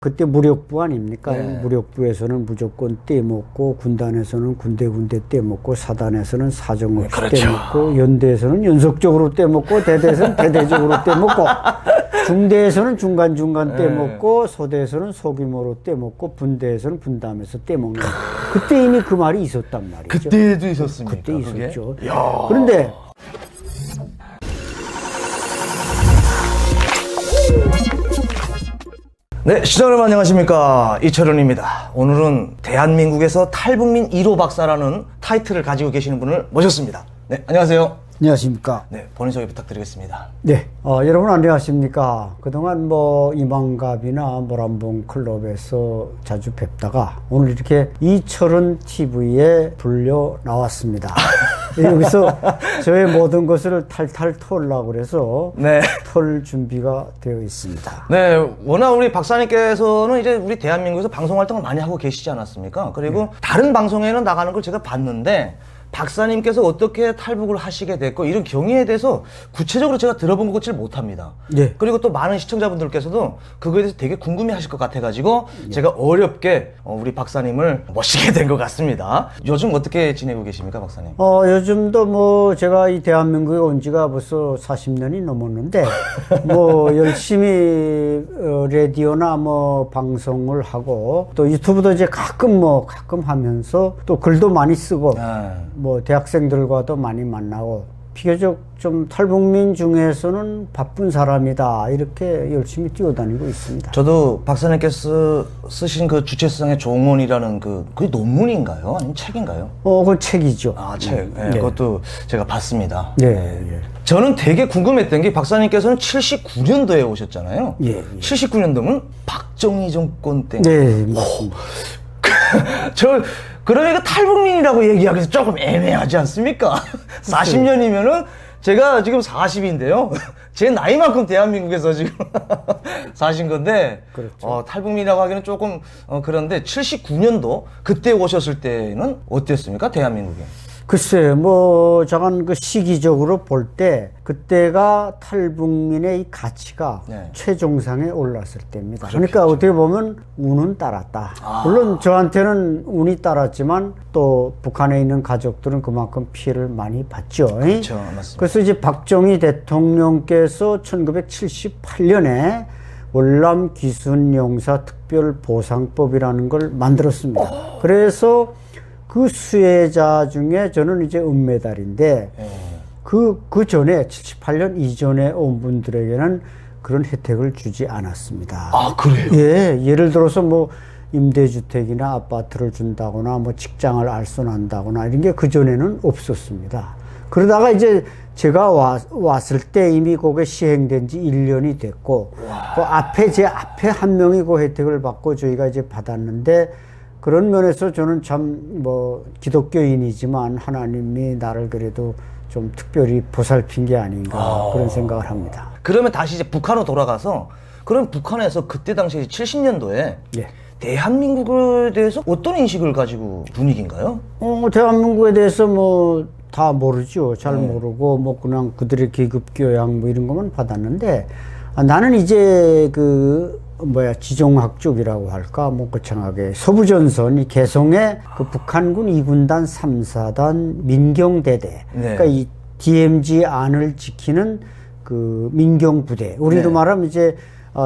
그때 무력부 아닙니까? 네. 무력부에서는 무조건 떼먹고, 군단에서는 군데 떼먹고, 사단에서는 사정없이 그렇죠. 떼먹고, 연대에서는 연속적으로 떼먹고, 대대에서는 대대적으로 떼먹고, 중대에서는 중간중간 떼먹고, 소대에서는 소규모로 떼먹고, 분대에서는 분담해서 떼먹는. 그때 이미 그 말이 있었단 말이죠. 그때도 있었습니까? 그때 있었죠. 야. 그런데 네, 시청자 여러분 안녕하십니까, 이철훈입니다. 오늘은 대한민국에서 탈북민 1호 박사라는 타이틀을 가지고 계시는 분을 모셨습니다. 네, 안녕하세요. 안녕하십니까? 네, 본인 소개 부탁드리겠습니다. 네, 여러분 안녕하십니까? 그동안 뭐 이만갑이나 모란봉 클럽에서 자주 뵙다가 오늘 이렇게 이철훈 TV에 불려 나왔습니다. 여기서 저의 모든 것을 탈탈 털려고 그래서 네. 털 준비가 되어 있습니다. 네, 워낙 우리 박사님께서는 이제 우리 대한민국에서 방송 활동을 많이 하고 계시지 않았습니까? 그리고 다른 방송에는 나가는 걸 제가 봤는데, 박사님께서 어떻게 탈북을 하시게 됐고 이런 경위에 대해서 구체적으로 제가 들어본 것 같지를 못합니다. 예. 그리고 또 많은 시청자분들께서도 그거에 대해서 되게 궁금해 하실 것 같아가지고 제가 어렵게 우리 박사님을 모시게 된 것 같습니다. 요즘 어떻게 지내고 계십니까, 박사님? 요즘도 뭐 제가 이 대한민국에 온 지가 벌써 40년이 넘었는데 뭐 열심히 라디오나 뭐 방송을 하고 또 유튜브도 이제 가끔 하면서 또 글도 많이 쓰고 뭐 대학생들과도 많이 만나고 비교적 좀 탈북민 중에서는 바쁜 사람이다 이렇게 열심히 뛰어다니고 있습니다. 저도 박사님께서 쓰신 그 주체성의 종언이라는 그게 논문인가요? 아니면 책인가요? 그건 책이죠. 아, 책. 네, 네. 그것도 제가 봤습니다. 네. 예. 저는 되게 궁금했던 게 박사님께서는 79년도에 오셨잖아요. 예. 79년도면 박정희 정권 때. 네, 맞습니다. 그러니까 탈북민이라고 얘기하기에서 조금 애매하지 않습니까? 40년이면은 제가 지금 40인데요. 제 나이만큼 대한민국에서 지금 사신 건데, 그렇죠. 탈북민이라고 하기는 조금 그런데 79년도 그때 오셨을 때는 어땠습니까? 대한민국에? 글쎄요, 뭐, 잠깐 그 시기적으로 볼 때, 그때가 탈북민의 이 가치가 네. 최정상에 올랐을 때입니다. 그렇겠죠. 그러니까 어떻게 보면 운은 따랐다. 물론 저한테는 운이 따랐지만 또 북한에 있는 가족들은 그만큼 피해를 많이 봤죠. 그렇죠, 맞습니다. 그래서 이제 박정희 대통령께서 1978년에 월남 귀순용사 특별보상법이라는 걸 만들었습니다. 그래서 그 수혜자 중에 저는 이제 은메달인데, 그 전에, 78년 이전에 온 분들에게는 그런 혜택을 주지 않았습니다. 아, 그래요? 예, 예를 들어서 뭐, 임대주택이나 아파트를 준다거나, 뭐, 직장을 알선한다거나, 이런 게 그전에는 없었습니다. 그러다가 이제 제가 왔을 때 이미 그게 시행된 지 1년이 됐고, 제 앞에 한 명이 그 혜택을 받고 저희가 이제 받았는데, 그런 면에서 저는 참 뭐 기독교인이지만 하나님이 나를 그래도 좀 특별히 보살핀 게 아닌가 그런 생각을 합니다. 그러면 다시 이제 북한으로 돌아가서, 그럼 북한에서 그때 당시에 70년도에 예. 대한민국에 대해서 어떤 인식을 가지고 분위기인가요? 대한민국에 대해서 뭐 다 모르죠. 잘 모르고 뭐 그냥 그들의 계급 교양 뭐 이런 것만 받았는데, 나는 이제 지종학 쪽이라고 할까, 뭐, 거창하게. 서부전선, 이 개성의 그 북한군 2군단 3사단 민경대대. 네. 그러니까 이 DMZ 안을 지키는 그 민경부대. 우리로 네. 말하면 이제,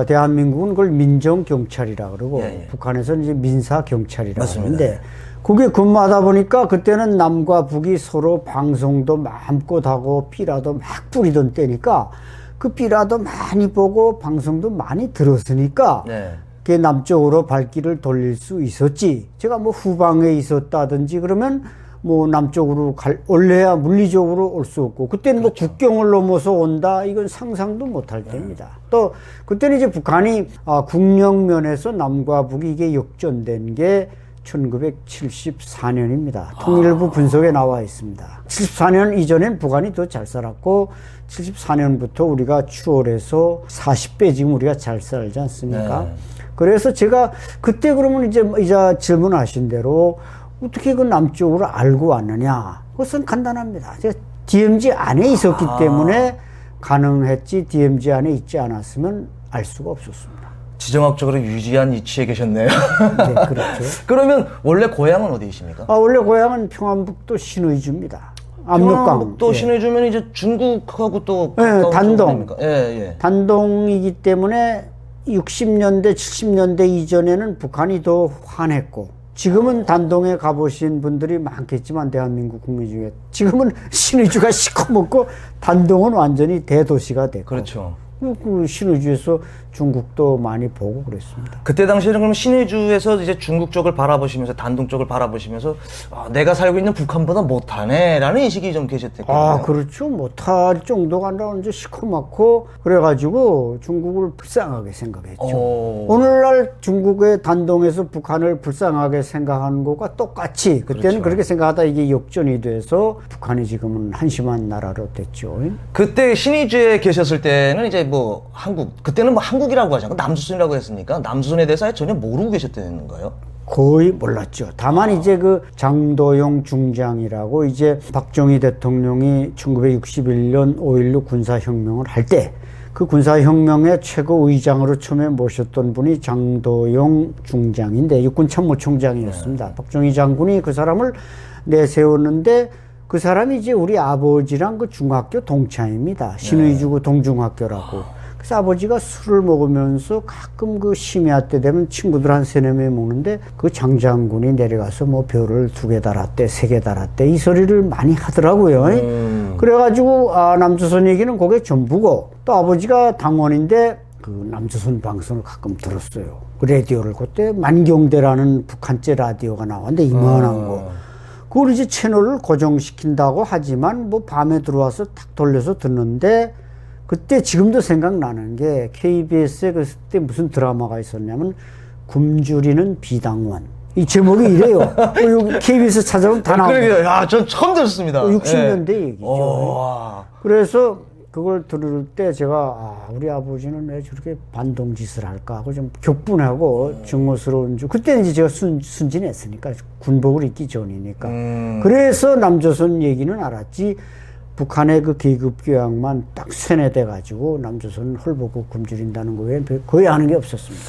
대한민국은 그걸 민정경찰이라 그러고, 예. 북한에서는 이제 민사경찰이라고 맞습니다. 하는데, 그게 근무하다 보니까 그때는 남과 북이 서로 방송도 마음껏 하고, 삐라도 막 뿌리던 때니까, 그 삐라도 많이 보고 방송도 많이 들었으니까 그게 남쪽으로 발길을 돌릴 수 있었지. 제가 뭐 후방에 있었다든지 그러면 뭐 남쪽으로 올래야 물리적으로 올 수 없고, 그때는 뭐 국경을 넘어서 온다, 이건 상상도 못할 때입니다. 또 그때는 이제 북한이 국력면에서 남과 북이 이게 역전된 게 1974년입니다. 통일부 분석에 나와 있습니다. 74년 이전엔 북한이 더 잘 살았고, 74년부터 우리가 추월해서 40배 지금 우리가 잘 살지 않습니까? 네. 그래서 제가 그때 그러면 이제 질문하신 대로 어떻게 그 남쪽으로 알고 왔느냐? 그것은 간단합니다. 제가 DMZ 안에 있었기 때문에 가능했지, DMZ 안에 있지 않았으면 알 수가 없었습니다. 지정학적으로 유지한 위치에 계셨네요. 네, 그렇죠. 그러면 원래 고향은 어디이십니까? 원래 고향은 평안북도 신의주입니다. 압록강. 평안북도 예. 신의주면 이제 중국하고 또 예, 가까운 단동. 쪽입니까? 예, 예. 단동이기 때문에 60년대, 70년대 이전에는 북한이 더 환했고, 지금은 단동에 가보신 분들이 많겠지만, 대한민국 국민 중에. 지금은 신의주가 시커멓고, 단동은 완전히 대도시가 됐고. 그렇죠. 그 신의주에서 중국도 많이 보고 그랬습니다. 그때 당시에는 그럼 신의주에서 이제 중국 쪽을 바라보시면서 단동 쪽을 바라보시면서 내가 살고 있는 북한보다 못하네라는 인식이 좀 계셨겠네요. 그렇죠. 못할 정도가 아니라 이제 시커멓고 그래가지고 중국을 불쌍하게 생각했죠. 오늘날 중국의 단동에서 북한을 불쌍하게 생각하는 것과 똑같이 그때는 그렇죠. 그렇게 생각하다 이게 역전이 돼서 북한이 지금은 한심한 나라로 됐죠. 그때 신의주에 계셨을 때는 이제 뭐 한국, 그때는 뭐 한국이라고 하지 않고 남조선이라고 했으니까 남조선에 대해서 전혀 모르고 계셨다는 거예요? 거의 몰랐죠. 다만 이제 그 장도용 중장이라고 이제 박정희 대통령이 1961년 5.16 군사혁명을 할 때 그 군사혁명의 최고 의장으로 처음에 모셨던 분이 장도용 중장인데 육군 참모총장이었습니다. 박정희 장군이 그 사람을 내세웠는데 그 사람이 이제 우리 아버지랑 그 중학교 동창입니다. 신의주고 동중학교라고. 그래서 아버지가 술을 먹으면서 가끔 그 심야 때 되면 친구들 한 세네 명이 먹는데 그 장장군이 내려가서 뭐 별을 2개 달았대, 3개 달았대 이 소리를 많이 하더라고요. 그래가지고 남조선 얘기는 그게 전부고 또 아버지가 당원인데 그 남조선 방송을 가끔 들었어요. 그 라디오를 그때 만경대라는 북한제 라디오가 나왔는데 이만한 거. 그걸 이제 채널을 고정시킨다고 하지만 뭐 밤에 들어와서 탁 돌려서 듣는데 그때 지금도 생각나는 게 KBS에 그때 무슨 드라마가 있었냐면 굶주리는 비당원. 이 제목이 이래요. 여기 KBS 찾아보면 다 나옵니다. 그러게요. 야, 전 처음 들었습니다. 60년대 얘기죠. 와. 그래서 그걸 들을 때 제가 우리 아버지는 왜 저렇게 반동짓을 할까 하고 좀 격분하고 증오스러운 줄. 그때는 이제 제가 순진했으니까 군복을 입기 전이니까. 그래서 남조선 얘기는 알았지. 북한의 그 계급 교양만 딱 세뇌돼 가지고 남조선 헐벗고 굶주린다는 거 외엔 거의 아는 게 없었습니다.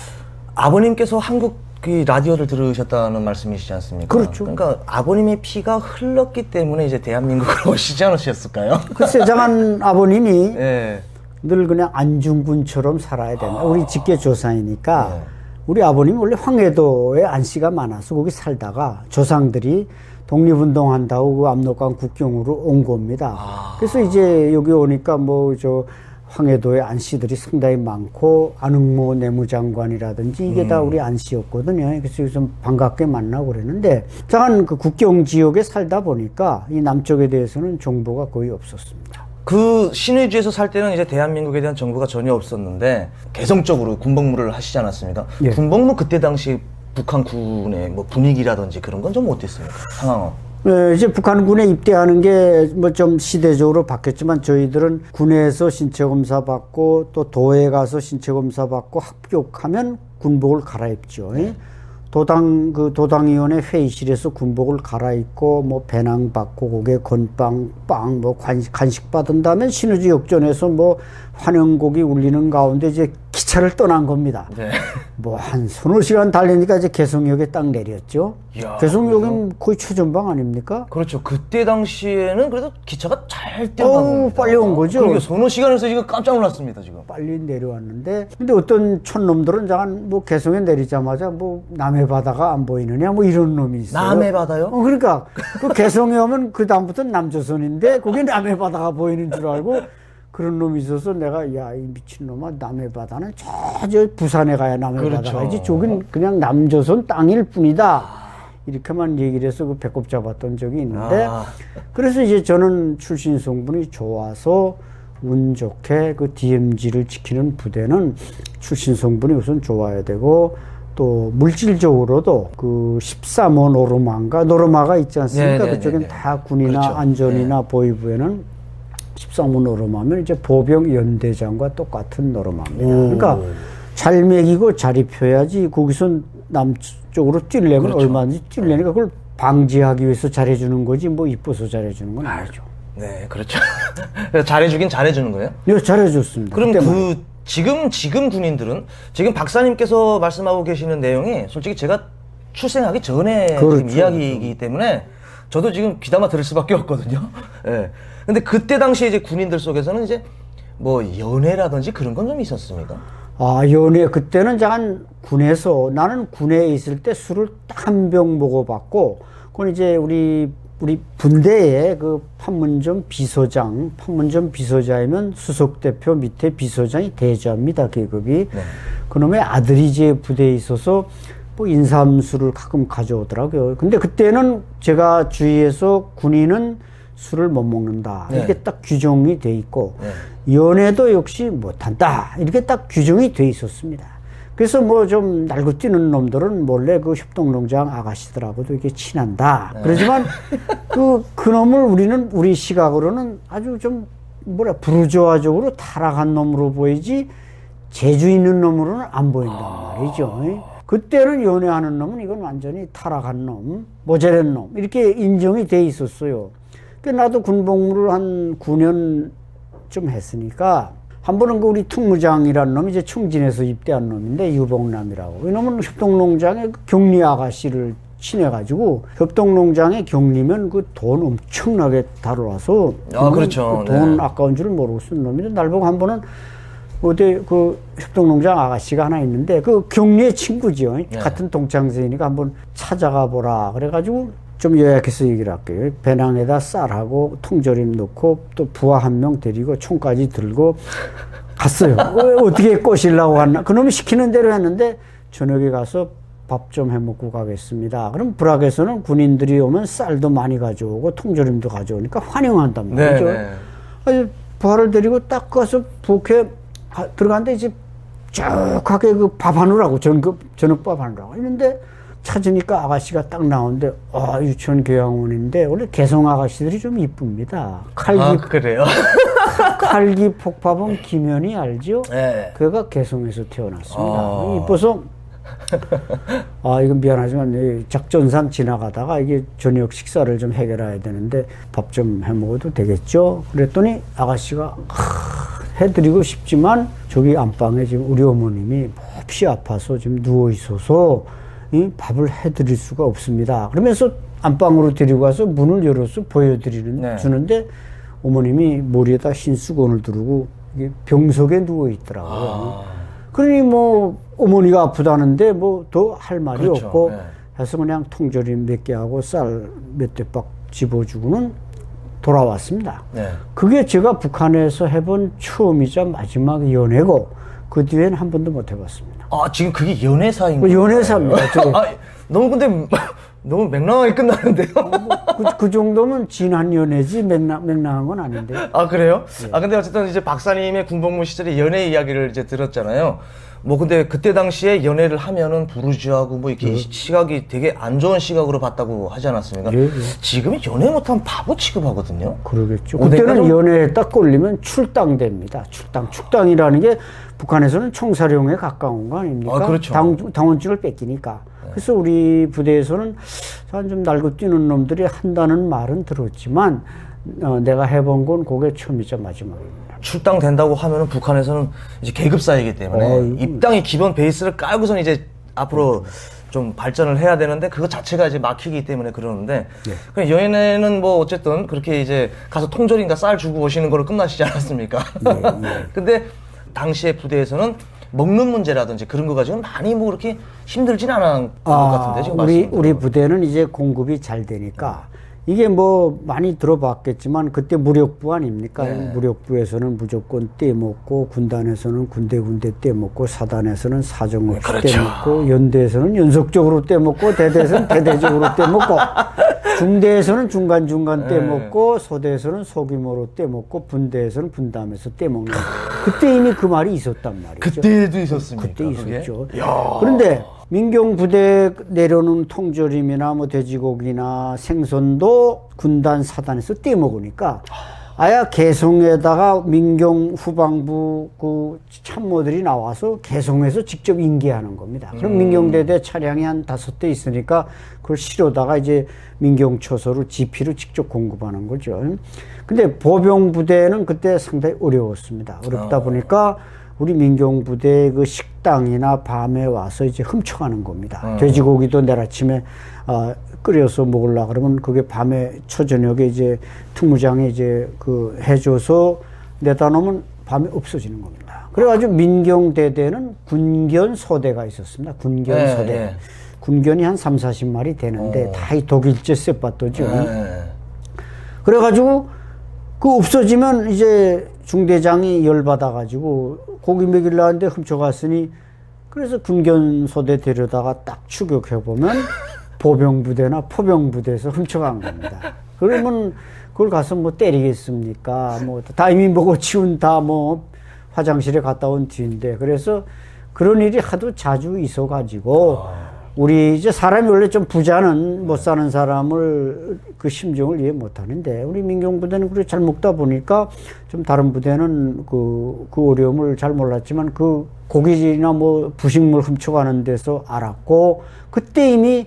아버님께서 한국 그 라디오를 들으셨다는 말씀이시지 않습니까? 그렇죠. 그러니까 아버님의 피가 흘렀기 때문에 이제 대한민국으로 오시지 않으셨을까요? 그 세장한 아버님이 예. 늘 그냥 안중근처럼 살아야 된다. 우리 직계 조상이니까 우리 아버님이 원래 황해도에 안씨가 많아서 거기 살다가 조상들이 독립운동한다고 그 압록강 국경으로 온 겁니다. 그래서 이제 여기 오니까 뭐 저 황해도에 안씨들이 상당히 많고 안흥모 내무장관이라든지 이게 다 우리 안씨였거든요. 그래서 요즘 반갑게 만나고 그랬는데 잠깐 그 국경 지역에 살다 보니까 이 남쪽에 대해서는 정보가 거의 없었습니다. 그 신의주에서 살 때는 이제 대한민국에 대한 정보가 전혀 없었는데 개성적으로 군복무를 하시지 않았습니까? 예. 군복무 그때 당시 북한군의 뭐 분위기라든지 그런 건 좀 어땠습니까? 상황은? 네, 이제 북한군에 입대하는 게 뭐 좀 시대적으로 바뀌었지만 저희들은 군에서 신체검사 받고 또 도에 가서 신체검사 받고 합격하면 군복을 갈아입죠. 도당위원회 회의실에서 군복을 갈아입고 뭐 배낭 받고 거기에 건빵, 빵, 뭐 간식 받은 다음에 신의주 역전에서 뭐 환영곡이 울리는 가운데 이제 기차를 떠난 겁니다. 네. 뭐 한 서너 시간 달리니까 이제 개성역에 딱 내렸죠. 이야, 개성역은 거의 최전방 아닙니까? 그렇죠. 그때 당시에는 그래도 기차가 잘 뛰어가고 빨리 온 거죠. 그러게 서너 시간에서 지금 깜짝 놀랐습니다 지금. 빨리 내려왔는데 근데 어떤 촌놈들은 잠깐 뭐 개성에 내리자마자 뭐 남해 바다가 안 보이느냐 뭐 이런 놈이 있어요. 남해 바다요? 그러니까 그 개성에 오면 그 다음부터는 남조선인데 그게 남해 바다가 보이는 줄 알고 그런 놈이 있어서 내가 야 이 미친놈아 남해 바다는 저 부산에 가야 남해 그렇죠. 바다가 있지 저긴 그냥 남조선 땅일 뿐이다. 이렇게만 얘기를 해서 그 배꼽 잡았던 적이 있는데 그래서 이제 저는 출신 성분이 좋아서 운 좋게 그 DMZ를 지키는 부대는 출신 성분이 우선 좋아야 되고 또 물질적으로도 그 13호 노르마가 있지 않습니까? 네네네네. 그쪽엔 다 군이나 그렇죠. 안전이나 보위부에는 13호 노르마면 이제 보병 연대장과 똑같은 노르마입니다. 그러니까 잘 먹이고 잘 입혀야지 거기서 남쪽으로 뛰려면 그렇죠. 얼마든지 뛰려니까 그걸 방지하기 위해서 잘해주는 거지 뭐 이뻐서 잘해주는 건 아니죠. 네, 그렇죠. 잘해주긴 잘해주는 거예요? 네, 잘해줬습니다. 그럼 그때만. 그 지금 군인들은 지금 박사님께서 말씀하고 계시는 내용이 솔직히 제가 출생하기 전에 그렇죠. 지금 이야기이기 때문에 저도 지금 귀담아 들을 수밖에 없거든요. 예. 근데 그때 당시에 이제 군인들 속에서는 이제 뭐 연애라든지 그런 건 좀 있었습니까? 아, 연애, 그때는 잠깐 군에서, 나는 군에 있을 때 술을 딱 한 병 먹어봤고, 그건 이제 우리 분대에 그 판문점 비서자이면 수석대표 밑에 비서장이 대자입니다, 계급이. 네. 그놈의 아들이 이제 부대에 있어서 뭐 인삼술을 가끔 가져오더라고요. 근데 그때는 제가 주위에서 군인은 술을 못 먹는다. 네. 이렇게 딱 규정이 돼 있고, 네. 연애도 역시 못한다. 이렇게 딱 규정이 돼 있었습니다. 그래서 뭐 좀 날고 뛰는 놈들은 몰래 그 협동농장 아가씨들하고도 이렇게 친한다. 네. 그러지만 그 놈을 우리 시각으로는 아주 좀 부르주아적으로 타락한 놈으로 보이지 재주 있는 놈으로는 안 보인단 말이죠. 그때는 연애하는 놈은 이건 완전히 타락한 놈, 모자란 놈 이렇게 인정이 돼 있었어요. 나도 군복무를 한 9년 좀 했으니까 한 번은 우리 특무장이라는 놈이 이제 충진에서 입대한 놈인데 유복남이라고. 이놈은 협동농장에 격리 아가씨를 친해가지고 협동농장의 격리면 그 돈 엄청나게 다뤄와서 그렇죠. 그 돈 네. 아까운 줄 모르고 쓴 놈인데 날 보고 한 번은 어디 그 협동농장 아가씨가 하나 있는데 그 격리의 친구죠. 네. 같은 동창생이니까 한번 찾아가 보라 그래가지고 좀 요약해서 얘기를 할게요. 배낭에다 쌀하고 통조림 넣고 또 부하 한 명 데리고 총까지 들고 갔어요. 어떻게 꼬시려고 갔나? 그놈이 시키는 대로 했는데 저녁에 가서 밥 좀 해먹고 가겠습니다. 그럼 불악에서는 군인들이 오면 쌀도 많이 가져오고 통조림도 가져오니까 환영한단 말이죠. 네, 네. 부하를 데리고 딱 가서 부엌에 들어갔는데 이제 쭉하게 그 밥 하느라고 저녁밥 하느라고 했는데 찾으니까 아가씨가 딱 나오는데 유치원 교양원인데 원래 개성 아가씨들이 좀 이쁩니다. 그래요? 칼기 폭파범 김현이 알죠? 네. 그가 개성에서 태어났습니다. 이뻐서 이건 미안하지만 작전상 지나가다가 이게 저녁 식사를 좀 해결해야 되는데 밥 좀 해 먹어도 되겠죠? 그랬더니 아가씨가 해드리고 싶지만 저기 안방에 지금 우리 어머님이 몹시 아파서 지금 누워 있어서 이 밥을 해드릴 수가 없습니다. 그러면서 안방으로 데리고 가서 문을 열어서 주는데 어머님이 머리에다 흰 수건을 두르고 이게 병석에 누워 있더라고요. 그러니 뭐 어머니가 아프다는데 뭐 더 할 말이 그렇죠. 없고 네. 해서 그냥 통조림 몇 개 하고 쌀 몇 대박 집어주고는 돌아왔습니다. 네. 그게 제가 북한에서 해본 처음이자 마지막 연애고 그 뒤에는 한 번도 못 해봤습니다. 지금 그게 연애사인가요? 연애사입니다. 너무 근데 너무 맹랑하게 끝나는데요? 그 정도면 진한 연애지 맹랑한 건 아닌데. 그래요? 근데 어쨌든 이제 박사님의 군복무 시절에 연애 이야기를 이제 들었잖아요. 뭐 근데 그때 당시에 연애를 하면은 부르주아고 뭐 이렇게 시각이 되게 안 좋은 시각으로 봤다고 하지 않았습니까? 예. 지금은 연애 못하면 바보 취급하거든요. 그러겠죠. 그때는 연애에 딱 걸리면 출당됩니다. 축당이라는 게 북한에서는 총사령에 가까운 거 아닙니까? 그렇죠. 당원증을 뺏기니까. 그래서 우리 부대에서는 좀 날고 뛰는 놈들이 한다는 말은 들었지만 내가 해본 건 그게 처음이자 마지막입니다. 출당된다고 하면은 북한에서는 이제 계급사이기 때문에 입당의 기본 베이스를 깔고선 이제 앞으로 좀 발전을 해야 되는데 그거 자체가 이제 막히기 때문에 그러는데 그냥 연애는 뭐 어쨌든 그렇게 이제 가서 통조림과 쌀 주고 오시는 거로 끝나시지 않았습니까? 근데 당시에 부대에서는 먹는 문제라든지 그런 거 가지고 많이 뭐 그렇게 힘들진 않은 것 같은데 지금 우리 부대는 이제 공급이 잘 되니까 이게 뭐 많이 들어봤겠지만 그때 무력부 아닙니까? 네. 무력부에서는 무조건 떼먹고 군단에서는 군데 떼먹고 사단에서는 사정없이 그렇죠. 떼먹고 연대에서는 연속적으로 떼먹고 대대에서는 대대적으로 떼먹고 중대에서는 중간 떼먹고 소대에서는 소규모로 떼먹고 분대에서는 분담해서 떼먹는 그때 이미 그 말이 있었단 말이죠. 그때도 있었습니까? 그때 있었죠. 그게? 그런데 민경 부대 내려놓은 통조림이나 뭐 돼지고기나 생선도 군단 사단에서 떼먹으니까 아야 개성에다가 민경 후방부 그 참모들이 나와서 개성에서 직접 인계하는 겁니다. 그럼 민경대대 차량이 한 5대 있으니까 그걸 실어다가 이제 민경초소로 지피로 직접 공급하는 거죠. 근데 보병 부대는 그때 상당히 어려웠습니다. 어렵다 보니까 우리 민경부대 그 식당이나 밤에 와서 이제 훔쳐가는 겁니다. 돼지고기도 내일 아침에 끓여서 먹으려 그러면 그게 밤에 초저녁에 이제 특무장이 이제 그 해줘서 내다 놓으면 밤에 없어지는 겁니다. 그래가지고 민경대대는 군견소대가 있었습니다. 군견소대. 예, 예. 군견이 한 3, 40마리 되는데 다 이 독일제 쌔빠또죠. 예. 그래가지고 그 없어지면 이제 중대장이 열받아가지고 고기 먹이려 하는데 훔쳐갔으니 그래서 군견소대 데려다가 딱 추격해보면 보병부대나 포병부대에서 훔쳐간 겁니다. 그러면 그걸 가서 뭐 때리겠습니까? 뭐 다 이미 먹어 치운 다 뭐 화장실에 갔다 온 뒤인데 그래서 그런 일이 하도 자주 있어가지고 우리 이제 사람이 원래 좀 부자는 못 사는 사람을 그 심정을 이해 못 하는데 우리 민경부대는 그렇게 잘 먹다 보니까 좀 다른 부대는 그 어려움을 잘 몰랐지만 그 고기나 뭐 부식물 훔쳐가는 데서 알았고 그때 이미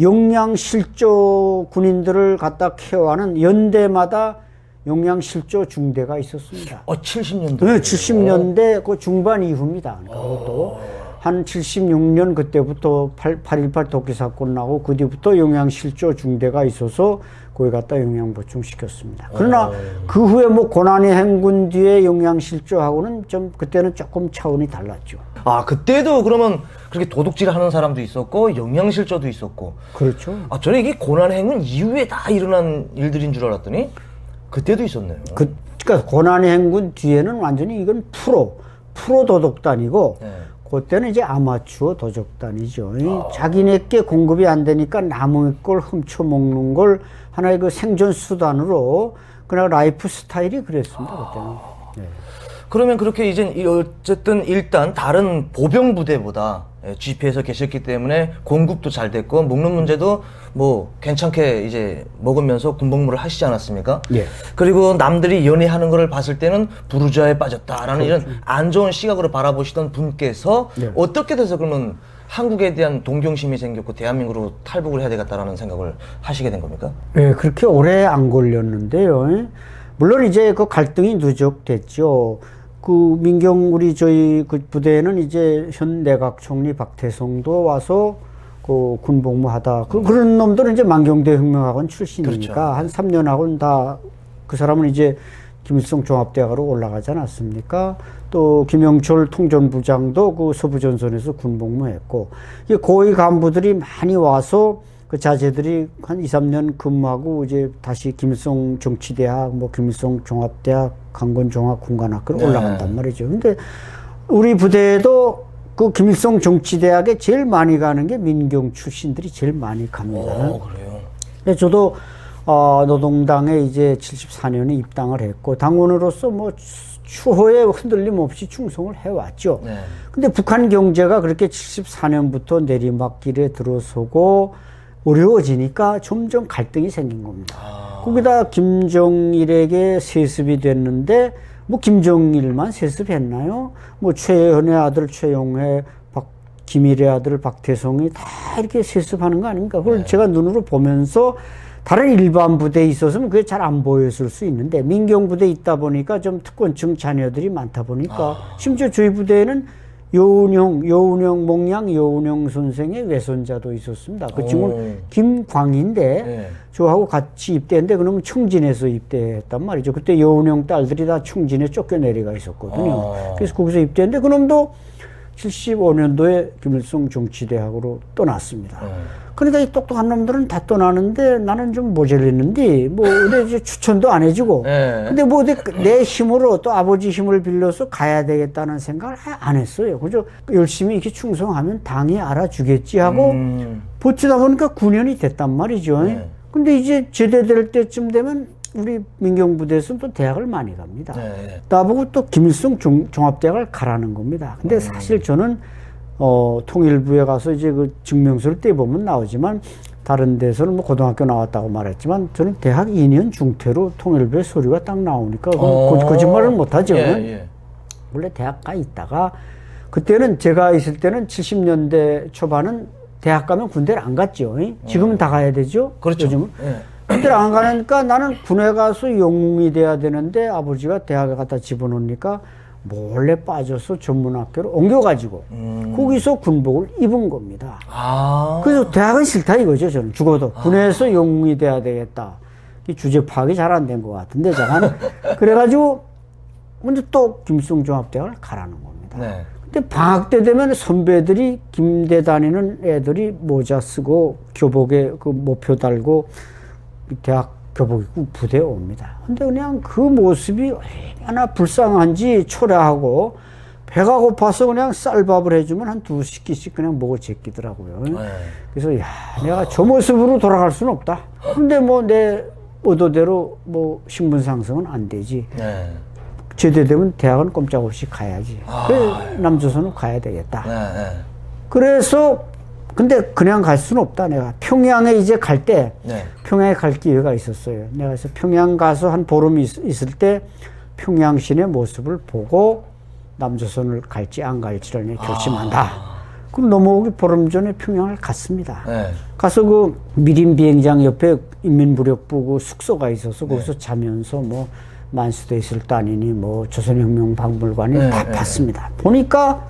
용량실조 군인들을 갖다 케어하는 연대마다 용량실조 중대가 있었습니다. 70년대. 네, 70년대 그 중반 이후입니다. 그러니까 그것도 한 76년 그때부터 8.18 독기 사건 나고 그 뒤부터 용량실조 중대가 있어서 거기 갖다 용량 보충시켰습니다. 그러나 그 후에 뭐 고난의 행군 뒤에 용량실조하고는 좀 그때는 조금 차원이 달랐죠. 아, 그때도 그러면 그렇게 도둑질 하는 사람도 있었고 영양실조도 있었고. 그렇죠. 아, 저는 이게 고난행군 이후에 다 일어난 일들인 줄 알았더니 그때도 있었네요. 그러니까 고난의 행군 뒤에는 완전히 이건 프로 도둑단이고 네. 그때는 이제 아마추어 도적단이죠. 자기네께 공급이 안 되니까 남의 걸 훔쳐 먹는 걸 하나의 그 생존 수단으로 그냥 라이프 스타일이 그랬습니다. 그때는. 네. 그러면 그렇게 이제 어쨌든 일단 다른 보병 부대보다 GP에서 계셨기 때문에 공급도 잘 됐고 먹는 문제도 뭐 괜찮게 이제 먹으면서 군복무를 하시지 않았습니까? 예. 그리고 남들이 연애하는 거를 봤을 때는 부르주아에 빠졌다라는 이런 안 좋은 시각으로 바라보시던 분께서 네. 어떻게 돼서 그러면 한국에 대한 동경심이 생겼고 대한민국으로 탈북을 해야 되겠다라는 생각을 하시게 된 겁니까? 네, 그렇게 오래 안 걸렸는데요. 물론 이제 그 갈등이 누적됐죠. 그 민경 우리 저희 그 부대에는 이제 현 내각 총리 박태성도 와서 그 군복무하다. 그런 놈들은 이제 만경대 혁명학원 출신이니까 그렇죠. 한 3년하고는 다 그 사람은 이제 김일성 종합대학으로 올라가지 않았습니까? 또 김영철 통전부장도 그 서부전선에서 군복무했고 이게 고위 간부들이 많이 와서 그 자제들이 한 2, 3년 근무하고 이제 다시 김일성 정치대학, 뭐 김일성 종합대학, 강건종합군관학교로 네. 올라간단 올라간단 말이죠. 근데 우리 부대에도 그 김일성 정치대학에 제일 많이 가는 게 민경 출신들이 제일 많이 갑니다. 그래요. 근데 저도 노동당에 이제 74년에 입당을 했고 당원으로서 뭐 추호에 흔들림 없이 충성을 해왔죠. 네. 근데 북한 경제가 그렇게 74년부터 내리막길에 들어서고 어려워지니까 점점 갈등이 생긴 겁니다. 거기다 김정일에게 세습이 됐는데 뭐 김정일만 세습했나요? 뭐 최현의 아들 최용해, 김일의 아들 박태성이 다 이렇게 세습하는 거 아닙니까? 그걸 제가 눈으로 보면서 다른 일반 부대에 있었으면 그게 잘 안 보였을 수 있는데 민경 부대에 있다 보니까 좀 특권층 자녀들이 많다 보니까 심지어 저희 부대에는 여운형 몽양 여운형 선생의 외손자도 있었습니다. 그 친구는 김광인데 네. 저하고 같이 입대했는데 그러면 충진에서 입대했단 말이죠. 그때 여운형 딸들이 다 충진에 쫓겨내려가 있었거든요. 그래서 거기서 입대했는데 그놈도 75년도에 김일성 정치대학으로 떠났습니다. 그러니까 이 똑똑한 놈들은 다 떠나는데 나는 좀 모자랐는데 뭐 근데 이제 추천도 안 해주고 근데 뭐 내 힘으로 또 아버지 힘을 빌려서 가야 되겠다는 생각을 안 했어요. 그죠? 열심히 이렇게 충성하면 당이 알아주겠지 하고 버티다 보니까 9년이 됐단 말이죠. 근데 이제 제대될 때쯤 되면 우리 민경부대에서는 또 대학을 많이 갑니다. 나보고 또 김일성 종합대학을 가라는 겁니다. 근데 사실 저는 통일부에 가서 이제 그 증명서를 떼보면 나오지만 다른 데서는 뭐 고등학교 나왔다고 말했지만 저는 대학 2년 중퇴로 통일부에 서류가 딱 나오니까 거짓말을 못하죠. 원래 대학 가 있다가 그때는 제가 있을 때는 70년대 초반은 대학 가면 군대를 안 갔죠. 지금은 다 가야 되죠. 그렇죠. 요즘은. 군대를 안 가니까 나는 군에 가서 영웅이 돼야 되는데 아버지가 대학에 갖다 집어넣으니까 몰래 빠져서 전문학교로 옮겨가지고 거기서 군복을 입은 겁니다. 아. 그래서 대학은 싫다 이거죠. 저는 죽어도 군에서 영웅이 돼야 되겠다. 이 주제 파악이 잘 안 된 것 같은데 잠깐 그래가지고 근데 또 김일성종합대학을 가라는 겁니다. 네. 근데 방학 때 되면 선배들이 김대 다니는 애들이 모자 쓰고 교복에 그 모표 달고 대학 교복 입고 부대에 옵니다. 근데 그냥 그 모습이 얼마나 불쌍한지 초라하고 배가 고파서 그냥 쌀밥을 해주면 한 2끼씩 그냥 먹어 제끼더라고요. 네. 그래서 야, 내가 저 모습으로 돌아갈 수는 없다. 근데 뭐 내 의도대로 뭐 신분 상승은 안 되지. 네. 제대되면 대학은 꼼짝없이 가야지. 그래 남조선은 가야 되겠다. 네. 네. 그래서 근데 그냥 갈 수는 없다. 내가 평양에 이제 갈 때 네. 평양에 갈 기회가 있었어요. 내가 그래서 평양 가서 한 보름 있을 때 평양 시내 모습을 보고 남조선을 갈지 안 갈지를 내가 결심한다. 그럼 넘어오기 보름 전에 평양을 갔습니다. 네. 가서 그 미림 비행장 옆에 인민무력부 그 숙소가 있어서 거기서 자면서 뭐 만수대 있을 따니니 뭐 조선혁명박물관이 네, 다 네, 봤습니다. 보니까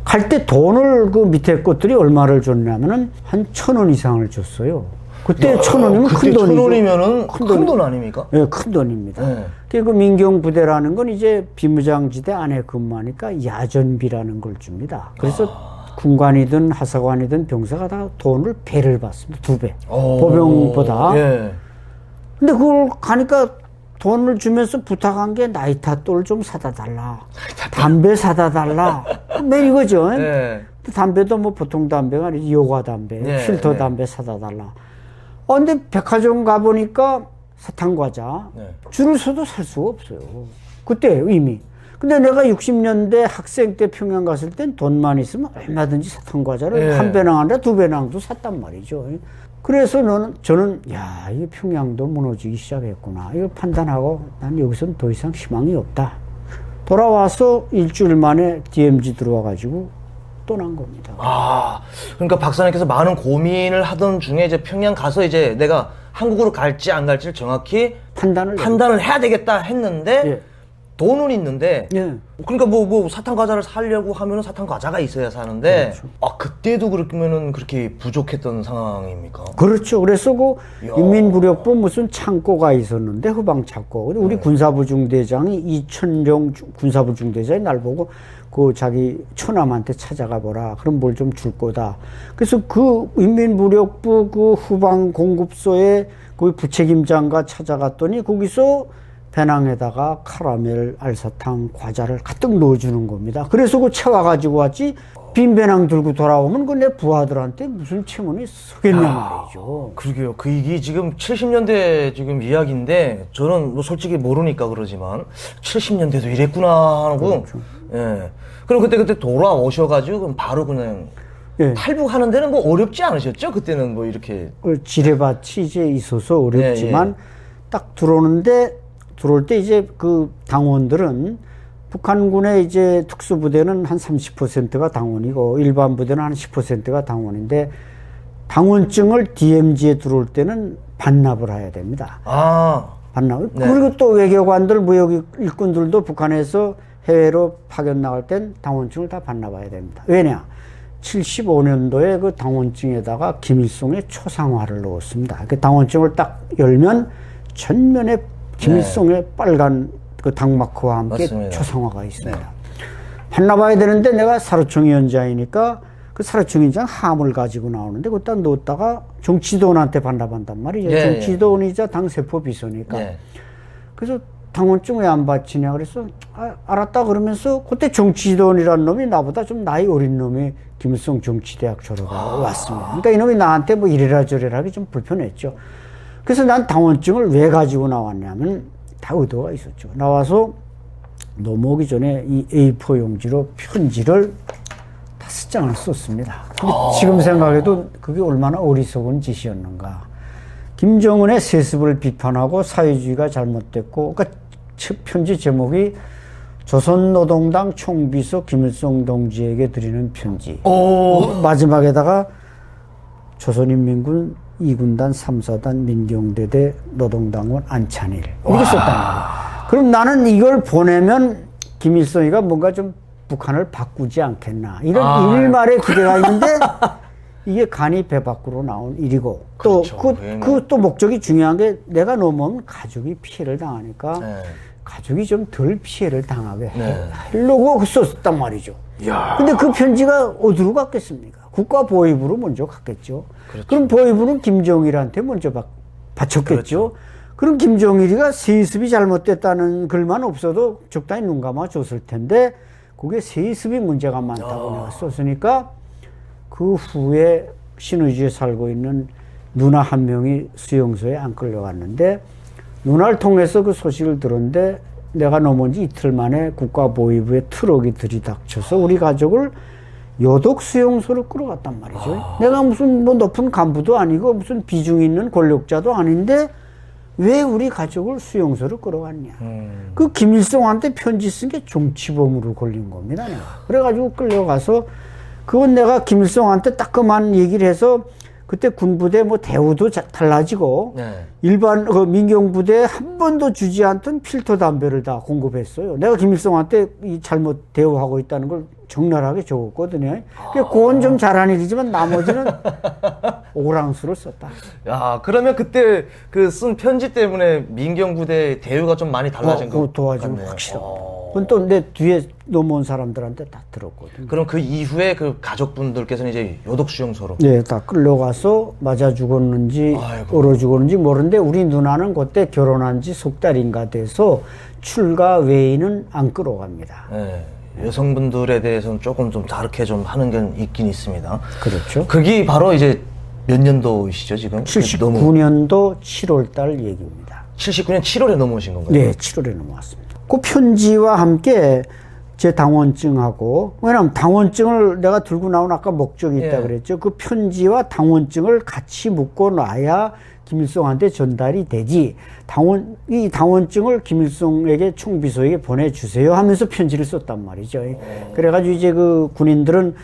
갈 때 돈을 그 밑에 것들이 얼마를 줬냐면은 한 1,000원 이상을 줬어요. 그때 1,000원이면 큰 돈이죠. 1,000원이면은 큰 돈 아닙니까? 예, 큰 돈입니다. 네. 그 민경부대라는 건 이제 비무장지대 안에 근무하니까 야전비라는 걸 줍니다. 그래서 군관이든 하사관이든 병사가 다 돈을 배를 받습니다. 2배. 보병보다. 예. 근데 그걸 가니까 돈을 주면서 부탁한 게 나이타돌 좀 사다 달라. 담배 사다 달라. 맨 이거죠. 네. 담배도 뭐 보통 담배가 아니지. 요가 담배, 네, 필터 네. 담배 사다 달라. 근데 백화점 가보니까 사탕과자 네. 줄을 서도 살 수가 없어요. 그때 이미. 근데 내가 60년대 학생 때 평양 갔을 땐 돈만 있으면 얼마든지 사탕과자를 네. 한 배낭 아니라 2배낭도 샀단 말이죠. 그래서 저는 야, 이 평양도 무너지기 시작했구나. 이걸 판단하고 난 여기서는 더 이상 희망이 없다. 돌아와서 일주일 만에 DMZ 들어와가지고 떠난 겁니다. 아, 그러니까 박사님께서 많은 고민을 하던 중에 이제 평양 가서 이제 내가 한국으로 갈지 안 갈지를 정확히 판단을 해야 되겠다 했는데 예. 돈은 있는데 예. 그러니까 뭐 사탕 과자를 사려고 하면은 사탕 과자가 있어야 사는데 그렇죠. 그때도 그러면은 그렇게 부족했던 상황입니까? 그렇죠. 그래서 그 이야. 인민무력부 무슨 창고가 있었는데 후방 창고. 근데 우리 군사부 중대장이 이천용 군사부 중대장이 날 보고 그 자기 처남한테 찾아가 보라. 그럼 뭘 좀 줄 거다. 그래서 그 인민무력부 그 후방 공급소에 그 부책임장과 찾아갔더니 거기서 배낭에다가 카라멜, 알사탕, 과자를 가득 넣어주는 겁니다. 그래서 그 채와 가지고 왔지 빈 배낭 들고 돌아오면 그 내 부하들한테 무슨 체면이 서겠냐 말이죠. 그러게요. 이게 지금 70년대 지금 이야기인데 저는 뭐 솔직히 모르니까 그러지만 70년대도 이랬구나 하고 그렇죠. 예. 그럼 그때 돌아오셔가지고 그럼 바로 그냥 예. 탈북하는 데는 뭐 어렵지 않으셨죠? 그때는 뭐 이렇게 그 지뢰밭이 이제 있어서 어렵지만 예, 예. 딱 들어올 때 이제 그 당원들은 북한군의 이제 특수부대는 한 30%가 당원이고 일반 부대는 한 10%가 당원인데 당원증을 DMZ에 들어올 때는 반납을 해야 됩니다. 반납. 네. 그리고 또 외교관들, 무역 일꾼들도 북한에서 해외로 파견 나갈 땐 당원증을 다 반납해야 됩니다. 왜냐? 75년도에 그 당원증에다가 김일성의 초상화를 넣었습니다. 그 당원증을 딱 열면 전면에 김일성의 빨간 그 당마크와 함께 맞습니다. 초상화가 있습니다. 반납해야 되는데 내가 사료청위원장이니까 그 사료청위원장 함을 가지고 나오는데 그거 딱 넣었다가 정치도원한테 반납한단 말이죠. 예, 정치도원이자 당세포 비서니까. 예. 그래서 당원증 왜 안 바치냐 그래서 알았다 그러면서 그때 정치도원이라는 놈이 나보다 좀 나이 어린 놈이 김일성 정치대학 졸업하고 왔습니다. 그러니까 이놈이 나한테 뭐 이래라 저래라 하기 좀 불편했죠. 그래서 난 당원증을 왜 가지고 나왔냐면 다 의도가 있었죠. 나와서 넘어오기 전에 이 A4 용지로 편지를 5장을 썼습니다. 근데 지금 생각해도 그게 얼마나 어리석은 짓이었는가. 김정은의 세습을 비판하고 사회주의가 잘못됐고, 그러니까 편지 제목이 조선노동당 총비서 김일성 동지에게 드리는 편지. 마지막에다가 조선인민군 2군단 3사단 민경대대 노동당원 안찬일 이렇게 썼단 말이에요. 그럼 나는 이걸 보내면 김일성이가 뭔가 좀 북한을 바꾸지 않겠나 이런 일말의 기대가 있는데 이게 간이 배 밖으로 나온 일이고 또 그렇죠. 그 또 목적이 중요한 게 내가 넘어오면 가족이 피해를 당하니까 네. 가족이 좀 덜 피해를 당하게 네. 하려고 썼단 말이죠. 야. 근데 그 편지가 어디로 갔겠습니까? 국가보위부로 먼저 갔겠죠. 그렇죠. 그럼 보위부는 김정일한테 먼저 바쳤겠죠. 그럼 김정일이가 세습이 잘못됐다는 글만 없어도 적당히 눈 감아 줬을 텐데 그게 세습이 문제가 많다고 내가 썼으니까 그 후에 신의주에 살고 있는 누나 한 명이 수용소에 안 끌려갔는데 누나를 통해서 그 소식을 들었는데 내가 넘어온 지 이틀 만에 국가보위부에 트럭이 들이닥쳐서 우리 가족을 요독 수용소로 끌어갔단 말이죠. 내가 무슨 뭐 높은 간부도 아니고 무슨 비중 있는 권력자도 아닌데 왜 우리 가족을 수용소로 끌어갔냐. 그 김일성한테 편지 쓴 게 정치범으로 걸린 겁니다. 내가. 그래가지고 끌려가서 그건 내가 김일성한테 따끔한 얘기를 해서 그때 군부대 뭐 대우도 달라지고 네. 일반 그 민경부대에 한 번도 주지 않던 필터 담배를 다 공급했어요. 내가 김일성한테 이 잘못 대우하고 있다는 걸 적나라하게 적었거든요. 그건 좀 잘한 일이지만 나머지는 오랑수를 썼다. 야, 그러면 그때 그 쓴 편지 때문에 민경부대 대우가 좀 많이 달라진 거 도와주고 같네요. 확실하고. 그건 또 내 뒤에 넘어온 사람들한테 다 들었거든. 그럼 그 이후에 그 가족분들께서는 이제 요독 수용소로. 네, 다 끌려가서 맞아 죽었는지 아이고. 얼어 죽었는지 모르는데 우리 누나는 그때 결혼한 지 석 달인가 돼서 출가 외에는 안 끌어갑니다. 네. 여성분들에 대해서는 조금 좀 다르게 좀 하는 게 있긴 있습니다. 그렇죠. 그게 바로 이제 몇 년도이시죠, 지금? 79년도 7월 달 얘기입니다. 79년 7월에 넘어오신 건가요? 네, 7월에 넘어왔습니다. 그 편지와 함께 제 당원증하고, 왜냐면 당원증을 내가 들고 나온 아까 목적이 있다 예. 그랬죠. 그 편지와 당원증을 같이 묶어 놔야 김일성한테 전달이 되지. 이 당원증을 김일성에게 총비서에게 보내주세요 하면서 편지를 썼단 말이죠. 그래가지고 이제 그 군인들은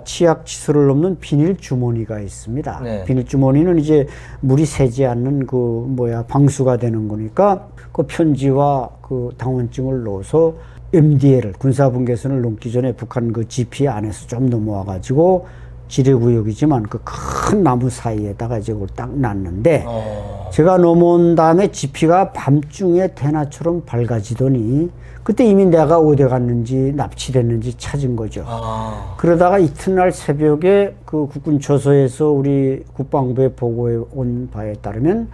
치약 치수를 넘는 비닐 주머니가 있습니다. 네. 비닐 주머니는 이제 물이 새지 않는 방수가 되는 거니까 그 편지와 그 당원증을 넣어서 MDL 군사분계선을 넘기 전에 북한 그 GP 안에서 좀 넘어와 가지고 지뢰구역이지만 그 큰 나무 사이에다가 이제 그걸 딱 놨는데 제가 넘어온 다음에 GP가 밤중에 대낮처럼 밝아지더니 그때 이미 내가 어디 갔는지 납치됐는지 찾은 거죠. 그러다가 이튿날 새벽에 그 국군 초소에서 우리 국방부에 보고해 온 바에 따르면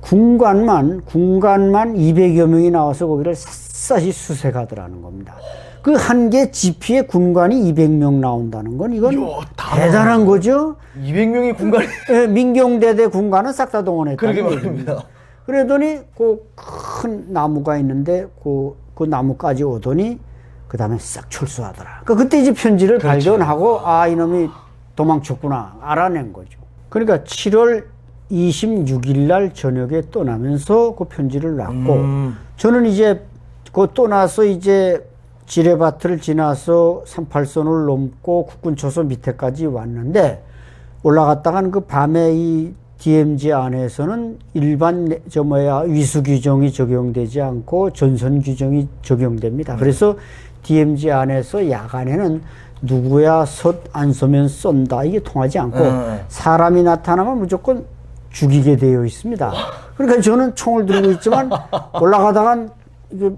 군관만 200여 명이 나와서 거기를 샅샅이 수색하더라는 겁니다. 그 한 개 GP에 군관이 200명 나온다는 건 이건 대단한 거죠. 200명이 군관이. 예, 민경대대 군관은 싹 다 동원했다. 그러게 말입니다. 그러더니 그 큰 나무가 있는데 그 나무까지 오더니 그 다음에 싹 철수하더라. 그때 이제 편지를 그렇죠. 발견하고 이놈이 도망쳤구나 알아낸 거죠. 그러니까 7월 26일 날 저녁에 떠나면서 그 편지를 놨고 저는 이제 그 떠나서 이제 지뢰밭을 지나서 38선을 넘고 국군초소 밑에까지 왔는데 올라갔다간 그 밤에 이 DMZ 안에서는 일반 위수 규정이 적용되지 않고 전선 규정이 적용됩니다. 그래서 DMZ 안에서 야간에는 누구야 안 서면 쏜다 이게 통하지 않고 사람이 나타나면 무조건 죽이게 되어 있습니다. 그러니까 저는 총을 들고 있지만 올라가다간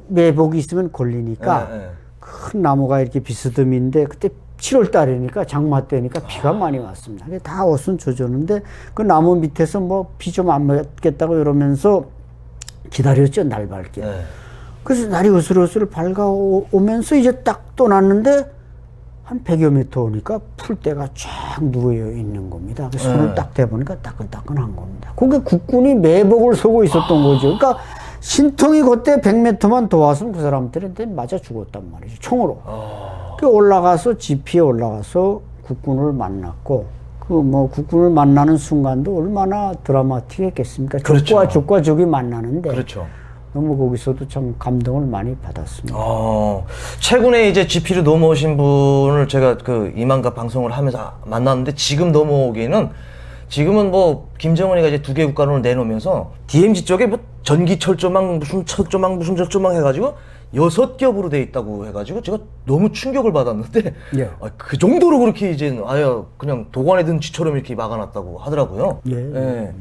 매복이 있으면 걸리니까 큰 나무가 이렇게 비스듬인데 그때 7월 달이니까 장마 때니까 비가 많이 왔습니다. 다 옷은 젖었는데 그 나무 밑에서 뭐 비 좀 안 맞겠다고 이러면서 기다렸죠, 날 밝게. 그래서 날이 으슬으슬 밝아오면서 이제 딱 떠났는데 한 100여 미터 오니까 풀대가 쫙 누워 있는 겁니다. 손을 딱 대보니까 따끈따끈한 겁니다. 그게 국군이 매복을 서고 있었던 거죠. 그러니까 신통이 그때 100m만 더 왔으면 그 사람들한테 맞아 죽었단 말이죠. 총으로. 그 올라가서 GP에 올라가서 국군을 만났고 국군을 만나는 순간도 얼마나 드라마틱했겠습니까? 그렇죠. 적과 적이 만나는데. 그렇죠. 너무 거기서도 참 감동을 많이 받았습니다. 최근에 이제 GP로 넘어오신 분을 제가 그 이만갑 방송을 하면서 만났는데 지금 넘어오기에는 지금은 뭐 김정은이가 이제 2개 국가론을 내놓으면서 DMZ 쪽에 뭐 전기 철조망 무슨 철조망 해가지고 6겹으로 돼 있다고 해가지고 제가 너무 충격을 받았는데 예. 그 정도로 그렇게 이제 아예 그냥 도관에 든 쥐처럼 이렇게 막아놨다고 하더라고요. 예.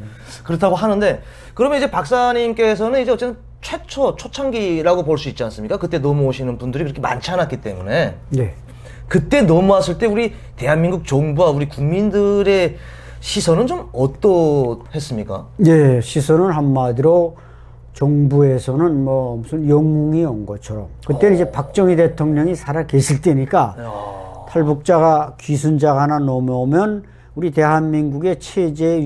그렇다고 하는데 그러면 이제 박사님께서는 이제 어쨌든 초창기라고 볼 수 있지 않습니까? 그때 넘어오시는 분들이 그렇게 많지 않았기 때문에 네. 그때 넘어왔을 때 우리 대한민국 정부와 우리 국민들의 시선은 좀 어떠했습니까? 예, 시선은 한마디로 정부에서는 뭐 무슨 영웅이 온 것처럼 그때는 이제 박정희 대통령이 살아 계실 때니까 탈북자가 귀순자가 하나 넘어오면 우리 대한민국의 체제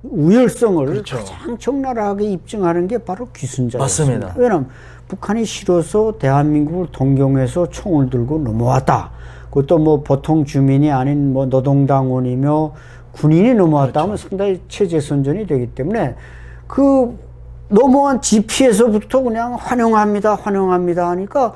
우열성을 그렇죠. 가장 적나라하게 입증하는 게 바로 귀순자였습니다. 맞습니다. 왜냐하면 북한이 싫어서 대한민국을 동경해서 총을 들고 넘어왔다. 그것도 뭐 보통 주민이 아닌 뭐 노동당원이며 군인이 넘어왔다 하면 상당히 체제 선전이 되기 때문에 그 넘어온 GP에서부터 그냥 환영합니다 하니까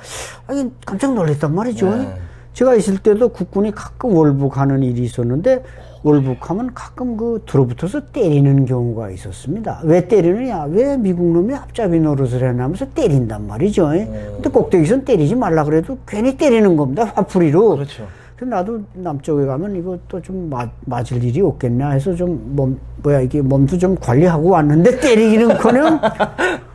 아니 깜짝 놀랐단 말이죠. 네. 제가 있을 때도 국군이 가끔 월북하는 일이 있었는데 월북하면 가끔 그 들어붙어서 때리는 경우가 있었습니다. 왜 때리느냐? 왜 미국 놈이 앞잡이 노릇을 해나면서 때린단 말이죠. 근데 꼭대기선 때리지 말라 그래도 괜히 때리는 겁니다. 화풀이로. 그렇죠. 그래서 나도 남쪽에 가면 이거 또 좀 맞을 일이 없겠냐 해서 좀 몸도 좀 관리하고 왔는데 때리기는커녕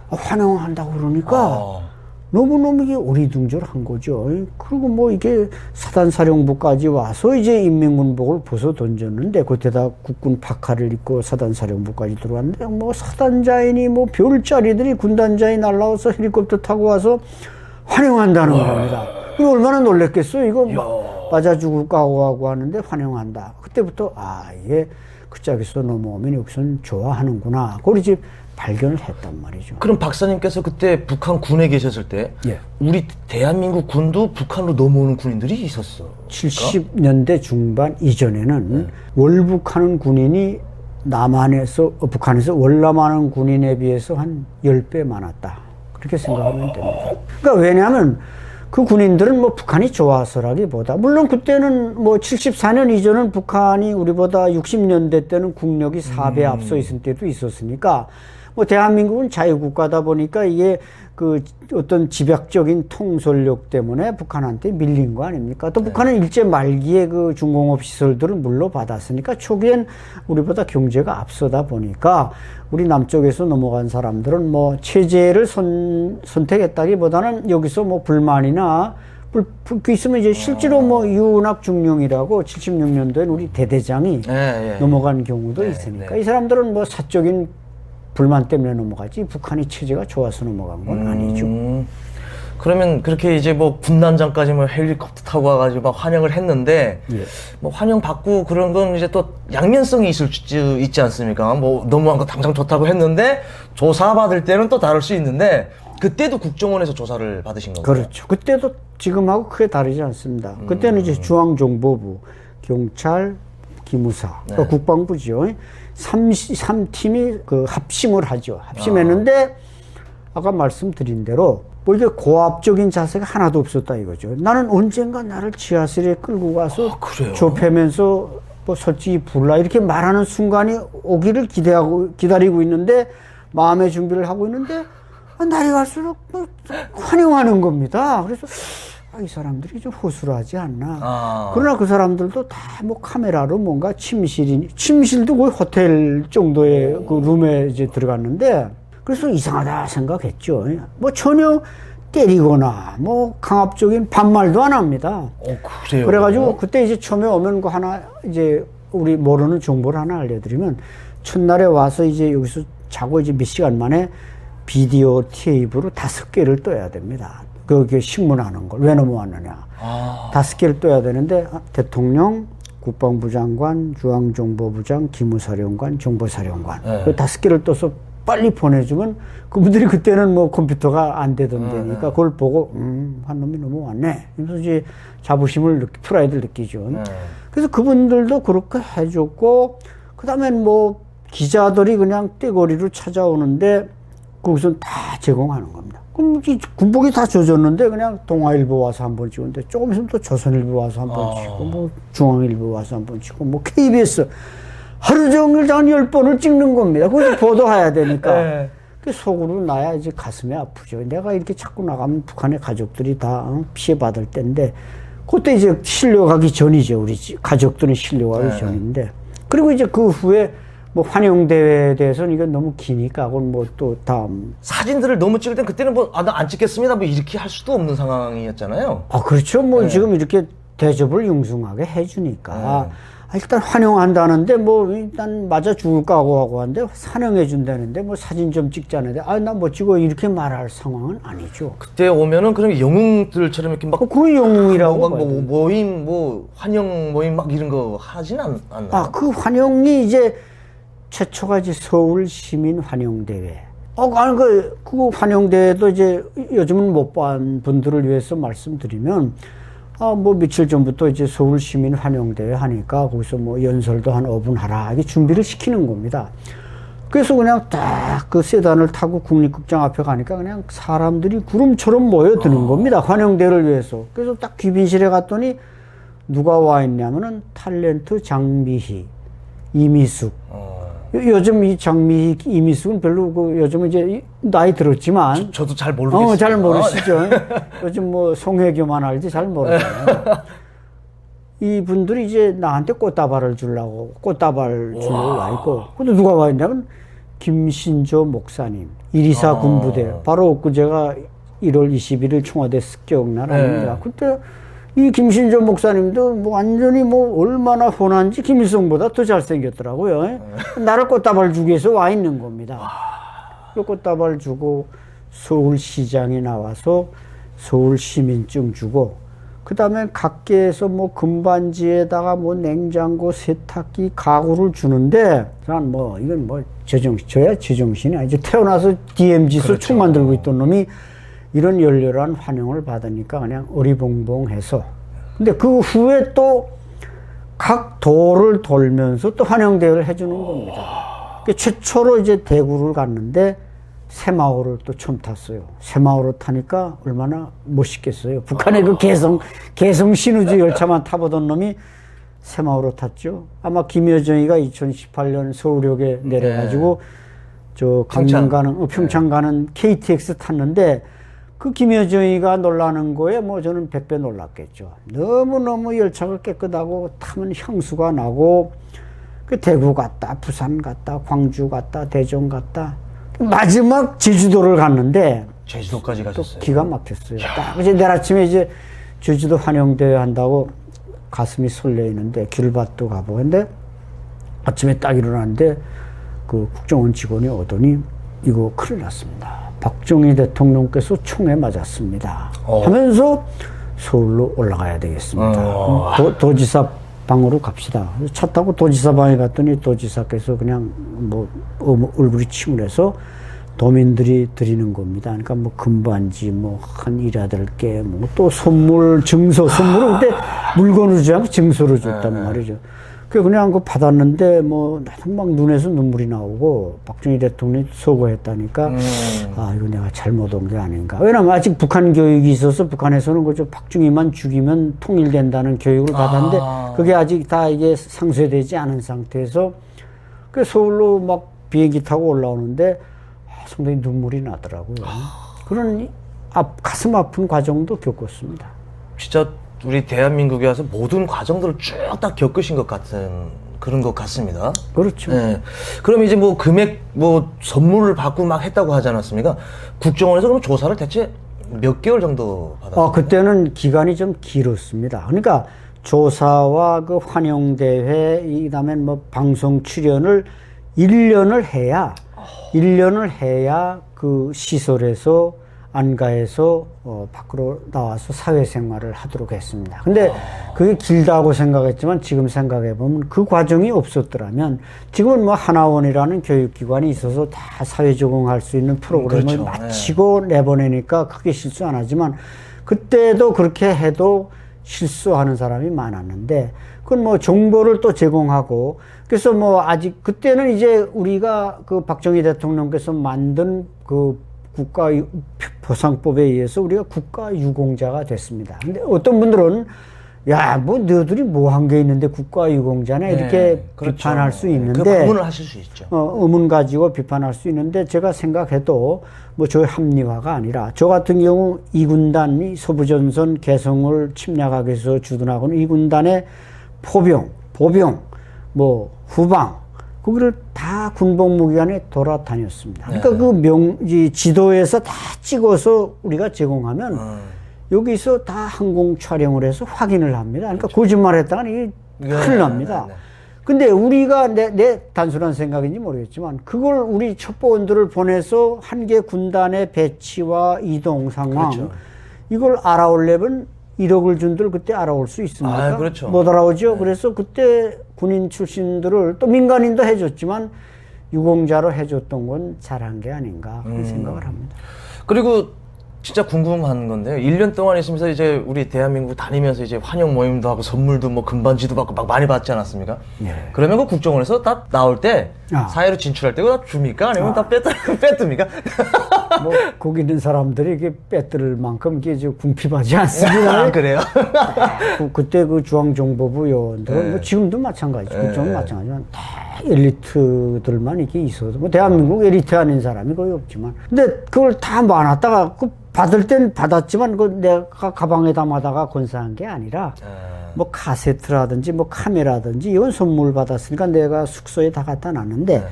환영한다고 그러니까 너무너무 이게 어리둥절한 거죠. 그리고 뭐 이게 사단사령부까지 와서 이제 인민군복을 벗어 던졌는데 그때다 국군 파카를 입고 사단사령부까지 들어왔는데 뭐 사단자인이 뭐 별자리들이 군단장이 날라와서 헬리콥터 타고 와서 환영한다는 겁니다. 이거 얼마나 놀랬겠어요. 이거 맞아 죽을 각오하고 하는데 환영한다. 그때부터 이게 그 짝에서 넘어오면 여기서는 좋아하는구나. 그걸 이제 발견을 했단 말이죠. 그럼 박사님께서 그때 북한 군에 계셨을 때 예. 우리 대한민국 군도 북한으로 넘어오는 군인들이 있었어. 70년대 중반 이전에는 월북하는 군인이 북한에서 월남하는 군인에 비해서 한 10배 많았다. 그렇게 생각하면 됩니다. 그러니까 왜냐하면 그 군인들은 뭐 북한이 좋아서라기보다 물론 그때는 뭐 74년 이전은 북한이 우리보다 60년대 때는 국력이 4배 앞서 있을 때도 있었으니까 뭐 대한민국은 자유국가다 보니까 이게 그 어떤 집약적인 통솔력 때문에 북한한테 밀린 거 아닙니까? 또 북한은 일제 말기에 그 중공업 시설들을 물러받았으니까 초기엔 우리보다 경제가 앞서다 보니까 우리 남쪽에서 넘어간 사람들은 뭐 체제를 선택했다기보다는 여기서 뭐 불만이나 그 있으면 이제 실제로 뭐 유은학 중령이라고 76년도에 우리 대대장이 넘어간 경우도 있으니까 이 사람들은 뭐 사적인 불만 때문에 넘어가지 북한이 체제가 좋아서 넘어간 건 아니죠. 그러면 그렇게 이제 뭐 군단장까지 뭐 헬리콥터 타고 와가지고 막 환영을 했는데 뭐 환영 받고 그런 건 이제 또 양면성이 있지 않습니까? 뭐 넘어간 거 당장 좋다고 했는데 조사 받을 때는 또 다를 수 있는데 그때도 국정원에서 조사를 받으신 건가요? 그렇죠. 그때도 지금하고 크게 다르지 않습니다. 그때는 이제 중앙정보부, 경찰, 기무사, 국방부죠. 3팀이 그 합심을 하죠. 합심했는데 아까 말씀드린 대로 뭐 이게 고압적인 자세가 하나도 없었다 이거죠. 나는 언젠가 나를 지하실에 끌고 가서 좁히면서 뭐 솔직히 불라 이렇게 말하는 순간이 오기를 기다리고 있는데 마음의 준비를 하고 있는데 날이 갈수록 뭐 환영하는 겁니다. 그래서 이 사람들이 좀 허술하지 않나. 그러나 그 사람들도 다 뭐 카메라로 뭔가 침실도 거의 호텔 정도의 그 룸에 이제 들어갔는데 그래서 이상하다 생각했죠. 뭐 전혀 때리거나 뭐 강압적인 반말도 안 합니다. 그래요? 그래가지고 그때 이제 처음에 오면 그 하나 이제 우리 모르는 정보를 하나 알려드리면 첫날에 와서 이제 여기서 자고 이제 몇 시간 만에 비디오 테이프로 5개를 떠야 됩니다. 그게 신문하는 걸 왜 넘어왔느냐. 5개를 떠야 되는데 대통령, 국방부 장관, 중앙정보부장, 기무사령관, 정보사령관 그 5개를 떠서 빨리 보내주면 그분들이 그때는 뭐 컴퓨터가 안 되던 데니까 그걸 보고 한 놈이 넘어왔네. 그래서 이제 자부심을 프라이드를 느끼죠. 그래서 그분들도 그렇게 해줬고 그다음에 뭐 기자들이 그냥 떼거리로 찾아오는데 거기서 다 제공하는 겁니다. 그럼 군복이 다 젖었는데 그냥 동아일보 와서 한번 찍었는데 조금 있으면 또 조선일보 와서 한번 찍고 뭐 중앙일보 와서 한번 찍고 뭐 KBS 하루 종일 한 10번을 찍는 겁니다. 거기서 보도해야 되니까. 그 속으로 나야 이제 가슴이 아프죠. 내가 이렇게 자꾸 나가면 북한의 가족들이 다 피해받을 때인데, 그때 이제 실려가기 전이죠. 우리 가족들은 실려가기 전인데. 그리고 이제 그 후에 뭐 환영대회에 대해서는 이건 너무 기니까, 그건 뭐 또 다음. 사진들을 너무 찍을 땐 그때는 뭐, 나 안 찍겠습니다. 뭐 이렇게 할 수도 없는 상황이었잖아요. 그렇죠. 뭐 지금 이렇게 대접을 융숭하게 해주니까. 일단 환영한다는데 뭐 일단 맞아 죽을까 하고 하는데 환영해 준다는데 뭐 사진 좀 찍자는데 나 뭐 찍어 이렇게 말할 상황은 아니죠. 그때 오면은 그럼 영웅들처럼 이렇게 막 그 영웅이라고 뭐 모임 뭐 환영 모임 막 이런 거 하진 않나요? 그 환영이 이제 최초가 이제 서울 시민 환영대회. 아니 그 환영대회도 이제 요즘은 못 본 분들을 위해서 말씀드리면. 뭐 며칠 전부터 이제 서울 시민 환영대회 하니까 거기서 뭐 연설도 한 5분 하라 이게 준비를 시키는 겁니다. 그래서 그냥 딱 그 세단을 타고 국립극장 앞에 가니까 그냥 사람들이 구름처럼 모여드는 겁니다. 환영대회를 위해서. 그래서 딱 귀빈실에 갔더니 누가 와 있냐면은 탤런트 장미희, 이미숙. 요즘 이 장미희, 이미숙은 별로 요즘은 이제 나이 들었지만. 저도 잘 모르겠어요. 잘 모르시죠. 요즘 뭐 송혜교만 알지 잘 모르잖아요. 이분들이 이제 나한테 꽃다발을 주려고 와 있고. 근데 누가 와 있냐면 김신조 목사님, 이리사 군부대. 바로 엊그제가 1월 21일 청와대 습격 날 아닙니까? 그때 이 김신조 목사님도 뭐 완전히 뭐 얼마나 혼한지 김일성보다 더 잘생겼더라고요. 나를 꽃다발 주기 위해서 와 있는 겁니다. 그 꽃다발 주고 서울시장에 나와서 서울시민증 주고 그 다음에 각계에서 뭐 금반지에다가 뭐 냉장고, 세탁기, 가구를 주는데 난 뭐 이건 뭐 저야 제정신이 아니죠. 태어나서 DMZ에서 그렇죠. 총 만들고 있던 놈이 이런 열렬한 환영을 받으니까 그냥 어리벙벙해서. 근데 그 후에 또 각 도를 돌면서 또 환영대회를 해주는 겁니다. 최초로 이제 대구를 갔는데 새마을을 또 처음 탔어요. 새마을을 타니까 얼마나 멋있겠어요. 북한의 그 개성 신우주 열차만 타보던 놈이 새마을을 탔죠. 아마 김여정이가 2018년 서울역에 내려가지고 저 강릉 가는 평창 가는 KTX 탔는데 그 김여정이가 놀라는 거에 뭐 저는 100배 놀랐겠죠. 너무너무 열차가 깨끗하고 타면 향수가 나고 그 대구 갔다, 부산 갔다, 광주 갔다, 대전 갔다. 마지막 제주도를 갔는데 제주도까지 가셨어요. 기가 막혔어요. 딱 이제 내일 아침에 이제 제주도 환영대회 한다고 가슴이 설레이는데 길밭도 가보고 근데 아침에 딱 일어났는데 그 국정원 직원이 오더니 이거 큰일 났습니다. 박정희 대통령께서 총에 맞았습니다. 하면서 서울로 올라가야 되겠습니다. 도지사 방으로 갑시다. 차 타고 도지사 방에 갔더니 도지사께서 그냥 뭐 얼굴이 침울해서 도민들이 드리는 겁니다. 그러니까 뭐 금반지, 뭐 한 1,8개, 뭐 또 선물, 증서, 선물을 그때 물건을 주지 않고 증서를 줬단 말이죠. 그냥 그거 받았는데 뭐 나도 막 눈에서 눈물이 나오고 박정희 대통령이 서거했다니까 이거 내가 잘못 온 게 아닌가. 왜냐면 아직 북한 교육이 있어서 북한에서는 그저 박정희만 죽이면 통일된다는 교육을 받았는데 그게 아직 다 이게 상쇄되지 않은 상태에서 그 서울로 막 비행기 타고 올라오는데 상당히 눈물이 나더라고요. 그런 가슴 아픈 과정도 겪었습니다. 진짜 우리 대한민국에 와서 모든 과정들을 쭉 다 겪으신 것 같은 그런 것 같습니다. 그렇죠. 네. 그럼 이제 뭐 금액 뭐 선물을 받고 막 했다고 하지 않았습니까? 국정원에서 그럼 조사를 대체 몇 개월 정도 받았어요? 그때는 기간이 좀 길었습니다. 그러니까 조사와 그 환영대회, 이 다음에 뭐 방송 출연을 1년을 해야 그 시설에서 안가에서 밖으로 나와서 사회생활을 하도록 했습니다. 근데 그게 길다고 생각했지만 지금 생각해보면 그 과정이 없었더라면 지금은 뭐 하나원이라는 교육기관이 있어서 다 사회 적응할 수 있는 프로그램을 그렇죠. 마치고 내보내니까 크게 실수 안 하지만 그때도 그렇게 해도 실수하는 사람이 많았는데 그건 뭐 정보를 또 제공하고 그래서 뭐 아직 그때는 이제 우리가 그 박정희 대통령께서 만든 그 국가보상법에 의해서 우리가 국가유공자가 됐습니다. 근데 어떤 분들은 야, 뭐 너희들이 뭐 한 게 있는데 국가유공자네 이렇게 그렇죠. 비판할 수 그 있는데 반문을 하실 수 있죠. 의문 가지고 비판할 수 있는데 제가 생각해도 뭐 저의 합리화가 아니라 저 같은 경우 이 군단이 서부전선 개성을 침략하기 위해서 주둔하고는 이 군단의 포병, 보병, 뭐 후방 거기를 다 군복무기관에 돌아다녔습니다. 그러니까 이 지도에서 다 찍어서 우리가 제공하면 여기서 다 항공 촬영을 해서 확인을 합니다. 그러니까 거짓말했다가 이게 큰일 납니다. 근데 우리가 내 단순한 생각인지 모르겠지만 그걸 우리 첩보원들을 보내서 한 개 군단의 배치와 이동 상황 그렇죠. 이걸 알아오려면 1억을 준들 그때 알아올 수 있습니까? 그렇죠. 못 알아오죠. 그래서 그때 군인 출신들을 또 민간인도 해줬지만 유공자로 해줬던 건 잘한 게 아닌가 그런 생각을 합니다. 그리고 진짜 궁금한 건데요. 1년 동안 있으면서 이제 우리 대한민국 다니면서 이제 환영 모임도 하고 선물도 뭐 금반지도 받고 막 많이 받지 않았습니까? 그러면 그 국정원에서 다 나올 때 사회로 진출할 때 그거 다 줍니까? 아니면 다 뺐습니까? 뭐 거기 있는 사람들이 이게 빼뜨릴 만큼 이게 좀 궁핍하지 않습니다. 그래요? 그때 그 중앙정보부 요원들은 뭐 지금도 마찬가지죠. 국정은 마찬가지지만 다 엘리트들만 이렇게 있어도 뭐 대한민국 엘리트 아닌 사람이 거의 없지만 근데 그걸 다 모아놨다가 그 받을 땐 받았지만 그 내가 가방에 담아다가 건사한 게 아니라 뭐 카세트라든지 뭐 카메라든지 이건 선물 받았으니까 내가 숙소에 다 갖다 놨는데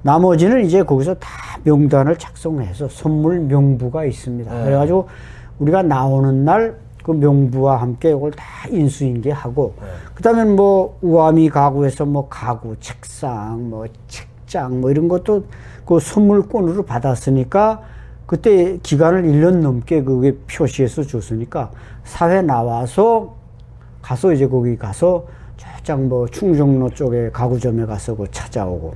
나머지는 이제 거기서 다 명단을 작성해서 선물 명부가 있습니다. 그래가지고 우리가 나오는 날 그 명부와 함께 이걸 다 인수인계하고 그다음에 뭐 우아미 가구에서 뭐 가구, 책상, 뭐 책장 뭐 이런 것도 그 선물권으로 받았으니까 그때 기간을 1년 넘게 그게 표시해서 줬으니까 사회 나와서 가서 이제 거기 가서 저쪽 뭐 충정로 쪽에 가구점에 가서 그 찾아오고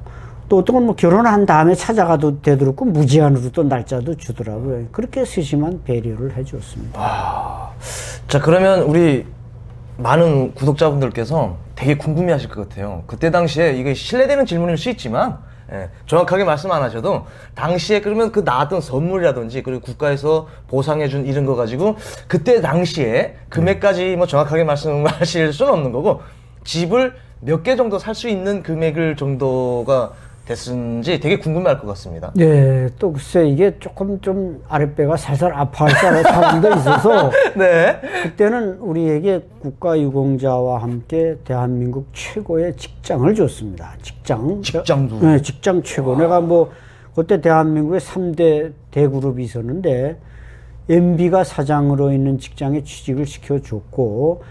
또 어떤 건 뭐 결혼한 다음에 찾아가도 되도록 무제한으로 또 날짜도 주더라고요. 그렇게 세심한 배려를 해줬습니다. 자, 그러면 우리 많은 구독자분들께서 되게 궁금해 하실 것 같아요. 그때 당시에 이게 신뢰되는 질문일 수 있지만 정확하게 말씀 안 하셔도 당시에 그러면 그 나왔던 선물이라든지 그리고 국가에서 보상해준 이런 거 가지고 그때 당시에 금액까지 뭐 정확하게 말씀하실 수는 없는 거고 집을 몇 개 정도 살 수 있는 금액을 정도가 됐는지 되게 궁금해할 것 같습니다. 네, 또 글쎄 이게 조금 좀 아랫배가 살살 아파할 사람도 있어서 네. 그때는 우리에게 국가유공자와 함께 대한민국 최고의 직장을 줬습니다. 직장도? 네, 직장 최고. 내가 뭐 그때 대한민국에 3대 대그룹이 있었는데 MB가 사장으로 있는 직장에 취직을 시켜줬고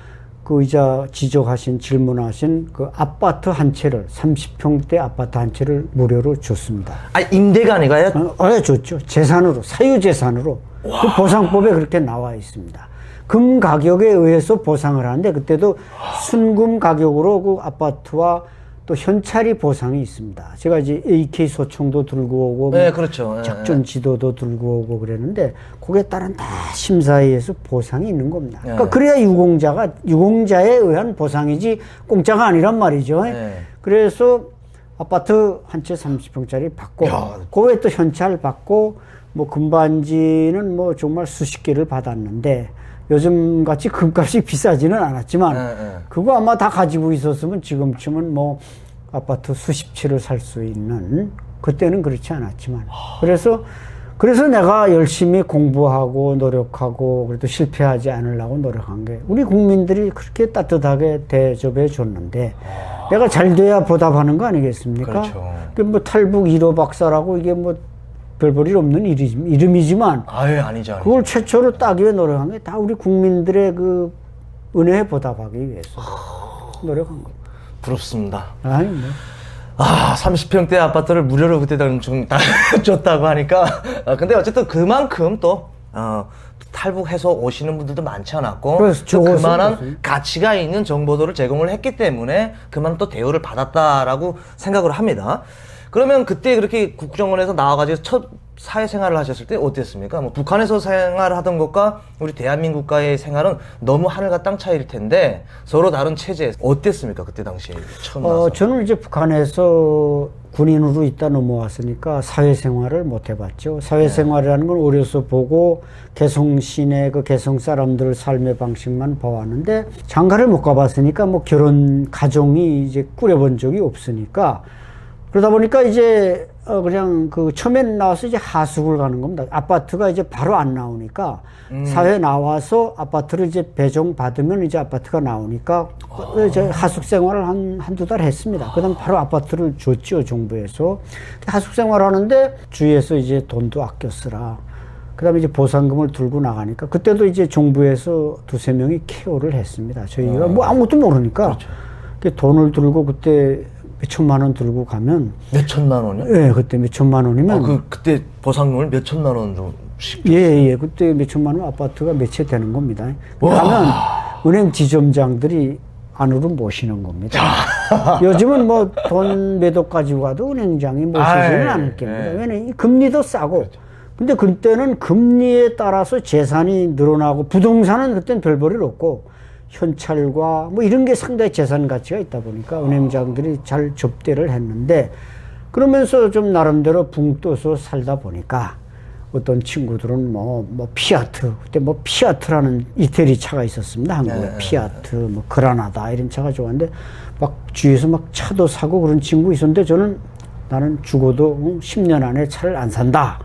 그 이자 지적하신 질문하신 그 아파트 한 채를 30평대 아파트 한 채를 무료로 줬습니다. 아, 임대가 아니가요? 줬죠. 재산으로 사유재산으로 그 보상법에 그렇게 나와 있습니다. 금 가격에 의해서 보상을 하는데 그때도 순금 가격으로 그 아파트와 또 현찰이 보상이 있습니다. 제가 이제 AK 소총도 들고 오고 네, 그렇죠. 작전 지도도 들고 오고 그랬는데 거기에 따른 다 심사에 의해서 보상이 있는 겁니다. 그러니까 그래야 유공자에 의한 보상이지 공짜가 아니란 말이죠. 그래서 아파트 한 채 30평짜리 받고 그외에 또 현찰 받고 뭐 금반지는 뭐 정말 수십 개를 받았는데 요즘 같이 금값이 비싸지는 않았지만 그거 아마 다 가지고 있었으면 지금쯤은 뭐 아파트 수십 채를 살 수 있는 그때는 그렇지 않았지만 그래서 내가 열심히 공부하고 노력하고 그래도 실패하지 않으려고 노력한 게 우리 국민들이 그렇게 따뜻하게 대접해 줬는데 내가 잘 돼야 보답하는 거 아니겠습니까? 그렇죠. 뭐 탈북 1호 박사라고 이게 뭐 별 볼 일 없는 이름이지만 아니죠. 그걸 최초로 따기 위해 노력한 게 다 우리 국민들의 그 은혜에 보답하기 위해서 노력한 겁니다. 부럽습니다. 아니 뭐. 30평대 아파트를 무료로 그때 당시 줬다고 하니까 근데 어쨌든 그만큼 또 탈북해서 오시는 분들도 많지 않았고 또 그만한 가치가 있는 정보들을 제공을 했기 때문에 그만한 또 대우를 받았다라고 생각을 합니다. 그러면 그때 그렇게 국정원에서 나와가지고 첫 사회생활을 하셨을 때 어땠습니까? 뭐 북한에서 생활하던 것과 우리 대한민국과의 생활은 너무 하늘과 땅 차이일 텐데 서로 다른 체제 어땠습니까? 그때 당시에 처음 나와서. 저는 이제 북한에서 군인으로 있다 넘어왔으니까 사회생활을 못 해봤죠. 사회생활이라는 건 어려서 보고 개성 시내 그 개성 사람들 삶의 방식만 봐왔는데 장가를 못 가봤으니까 뭐 결혼 가정이 이제 꾸려본 적이 없으니까 그러다 보니까 이제 그냥 그 처음엔 나와서 이제 하숙을 가는 겁니다. 아파트가 이제 바로 안 나오니까 사회 나와서 아파트를 이제 배정 받으면 이제 아파트가 나오니까 이제 하숙 생활을 한두 달 했습니다. 그다음 바로 아파트를 줬죠, 정부에서. 하숙 생활 하는데 주위에서 이제 돈도 아껴 쓰라. 그다음에 이제 보상금을 들고 나가니까 그때도 이제 정부에서 두세 명이 케어를 했습니다. 저희가 뭐 아무것도 모르니까 그렇죠. 돈을 들고 그때 몇 천만 원 들고 가면 몇 천만 원이요? 네, 그때 몇 천만 원이면 그때 보상금을 몇 천만 원 정도씩 예, 그때 몇 천만 원 아파트가 몇 채 되는 겁니다. 가면 은행 지점장들이 안으로 모시는 겁니다. 요즘은 뭐 돈 몇 억 가지고 가도 은행장이 모시지는 않을 겁니다. 왜냐면 이 금리도 싸고. 근데 그때는 금리에 따라서 재산이 늘어나고 부동산은 그때는 별 볼일 없고 현찰과 뭐 이런 게 상당히 재산 가치가 있다 보니까 은행장들이 잘 접대를 했는데 그러면서 좀 나름대로 붕 떠서 살다 보니까 어떤 친구들은 뭐 피아트, 그때 뭐 피아트라는 이태리 차가 있었습니다. 한국에. 피아트, 뭐 그라나다 이런 차가 좋아하는데 막 주위에서 막 차도 사고 그런 친구 있었는데 저는 나는 죽어도 10년 안에 차를 안 산다.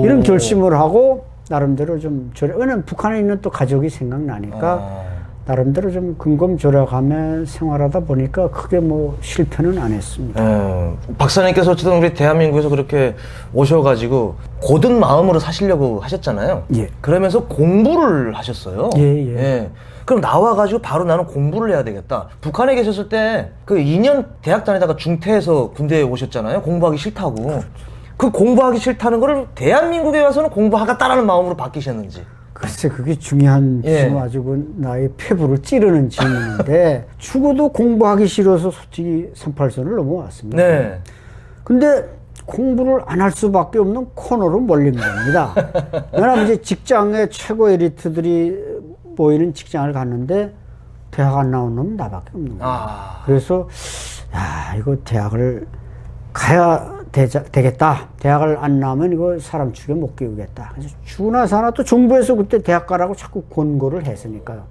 이런 결심을 하고 나름대로 좀 왜냐면 북한에 있는 또 가족이 생각나니까 나름대로 좀 근검절약하며 생활하다 보니까 크게 뭐 실패는 안 했습니다. 박사님께서 어쨌든 우리 대한민국에서 그렇게 오셔가지고 고든 마음으로 사시려고 하셨잖아요. 예. 그러면서 공부를 하셨어요. 예. 그럼 나와가지고 바로 나는 공부를 해야 되겠다. 북한에 계셨을 때 그 2년 대학 다니다가 중퇴해서 군대에 오셨잖아요. 공부하기 싫다고. 그 공부하기 싫다는 거를 대한민국에 와서는 공부하겠다라는 마음으로 바뀌셨는지. 글쎄 그게 중요한 지금 아주 그 나의 폐부를 찌르는 질문인데 죽어도 공부하기 싫어서 솔직히 38선을 넘어왔습니다. 네. 근데 공부를 안 할 수밖에 없는 코너로 몰린 겁니다. 왜냐하면 이제 직장의 최고 에리트들이 모이는 직장을 갔는데 대학 안 나온 놈은 나밖에 없는 거예요. 그래서 야 이거 대학을 가야 되겠다. 대학을 안 나오면 이거 사람 죽여 못 키우겠다. 그래서 죽으나 사나 또 정부에서 그때 대학 가라고 자꾸 권고를 했으니까요.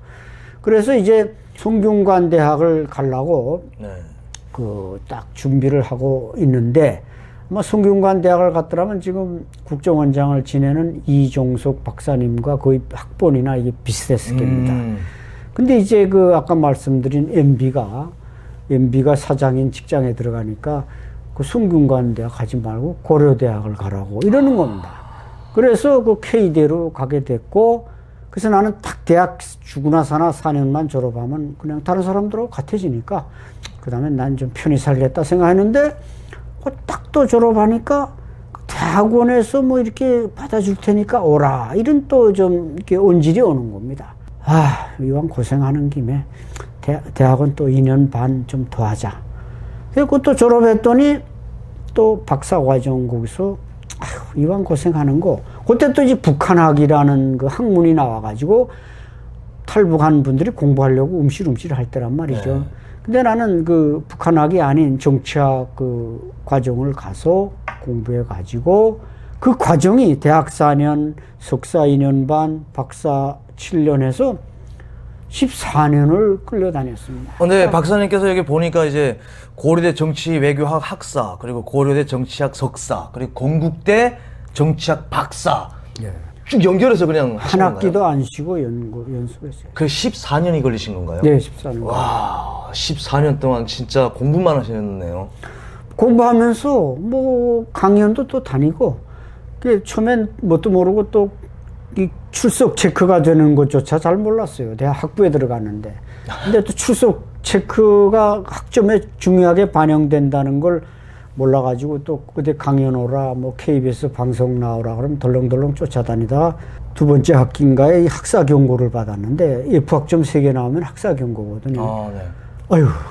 그래서 이제 성균관 대학을 가려고 그 딱 준비를 하고 있는데 아마 성균관 대학을 갔더라면 지금 국정원장을 지내는 이종석 박사님과 거의 학번이나 이게 비슷했을 겁니다. 근데 이제 그 아까 말씀드린 MB가 사장인 직장에 들어가니까 그 성균관 대학 가지 말고 고려대학을 가라고 이러는 겁니다. 그래서 그 K대로 가게 됐고 그래서 나는 딱 대학 죽으나 사나 4년만 졸업하면 그냥 다른 사람들하고 같아지니까 그 다음에 난 좀 편히 살겠다 생각했는데 딱 또 졸업하니까 대학원에서 뭐 이렇게 받아줄 테니까 오라 이런 또 좀 이렇게 온질이 오는 겁니다. 이왕 고생하는 김에 대학원 또 2년 반 좀 더 하자. 그리고 또 졸업했더니 또 박사과정 거기서 이왕 고생하는 거 그때 또 이제 북한학이라는 그 학문이 나와가지고 탈북한 분들이 공부하려고 움찔움찔 할 때란 말이죠. 근데 나는 그 북한학이 아닌 정치학 그 과정을 가서 공부해 가지고 그 과정이 대학 4년, 석사 2년 반, 박사 7년 해서 14년을 끌려다녔습니다. 네, 박사님께서 여기 보니까 이제 고려대 정치 외교학 학사, 그리고 고려대 정치학 석사, 그리고 건국대 정치학 박사. 쭉 연결해서 그냥 하신 한 건가요? 학기도 안 쉬고 연수했어요. 그 14년이 걸리신 건가요? 네, 14년. 와, 14년 동안 진짜 공부만 하셨네요. 공부하면서 뭐 강연도 또 다니고 처음엔 뭣도 모르고 또 이 출석 체크가 되는 것조차 잘 몰랐어요. 대학 학부에 들어갔는데. 근데 또 출석 체크가 학점에 중요하게 반영된다는 걸 몰라가지고 또 그때 강연 오라, 뭐 KBS 방송 나오라 그러면 덜렁덜렁 쫓아다니다가 두 번째 학기인가에 학사 경고를 받았는데 F학점 3개 나오면 학사 경고거든요.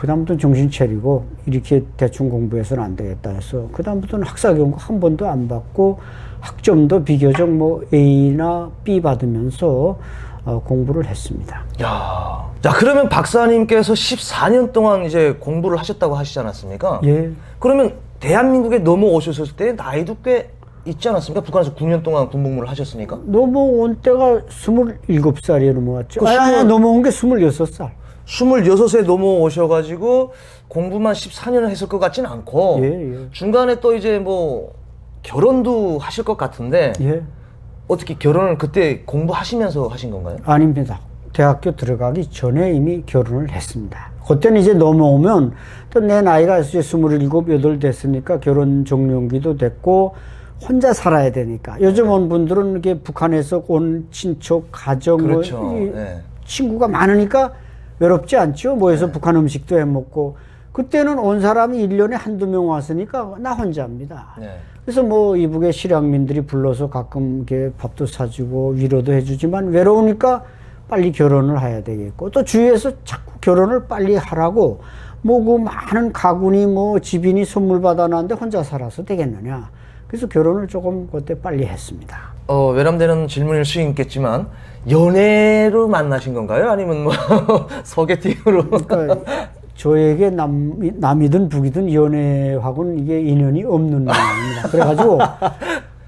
그다음부터 정신 차리고 이렇게 대충 공부해서는 안 되겠다 해서 그다음부터는 학사 경고 한 번도 안 받고 학점도 비교적 뭐 A나 B 받으면서 공부를 했습니다. 자, 그러면 박사님께서 14년 동안 이제 공부를 하셨다고 하시지 않았습니까? 예. 그러면 대한민국에 넘어오셨을 때 나이도 꽤 있지 않았습니까? 북한에서 9년 동안 군복무를 하셨으니까. 넘어온 때가 27살이 넘어왔죠. 그 넘어온 게 26살. 26세 넘어오셔가지고 공부만 14년을 했을 것 같진 않고 예. 중간에 또 이제 뭐 결혼도 하실 것 같은데 예. 어떻게 결혼을 그때 공부하시면서 하신 건가요? 아닙니다. 대학교 들어가기 전에 이미 결혼을 했습니다. 그때는 이제 넘어오면 또 내 나이가 이제 27, 8 됐으니까 결혼 종료기도 됐고 혼자 살아야 되니까. 요즘 온 분들은 이렇게 북한에서 온 친척, 가정, 그렇죠. 네. 친구가 많으니까 외롭지 않죠. 모여서 북한 음식도 해 먹고. 그때는 온 사람이 1년에 한두 명 왔으니까 나 혼자입니다. 네. 그래서 뭐 이북의 실향민들이 불러서 가끔 이렇게 밥도 사주고 위로도 해주지만 외로우니까 빨리 결혼을 해야 되겠고 또 주위에서 자꾸 결혼을 빨리 하라고 뭐 그 많은 가군이 뭐 집인이 선물 받아놨는데 혼자 살아서 되겠느냐. 그래서 결혼을 조금 그때 빨리 했습니다. 외람되는 질문일 수 있겠지만 연애로 만나신 건가요? 아니면 뭐 소개팅으로? 그러니까 저에게 남이든 북이든 연애하고는 이게 인연이 없는 모양입니다. 그래가지고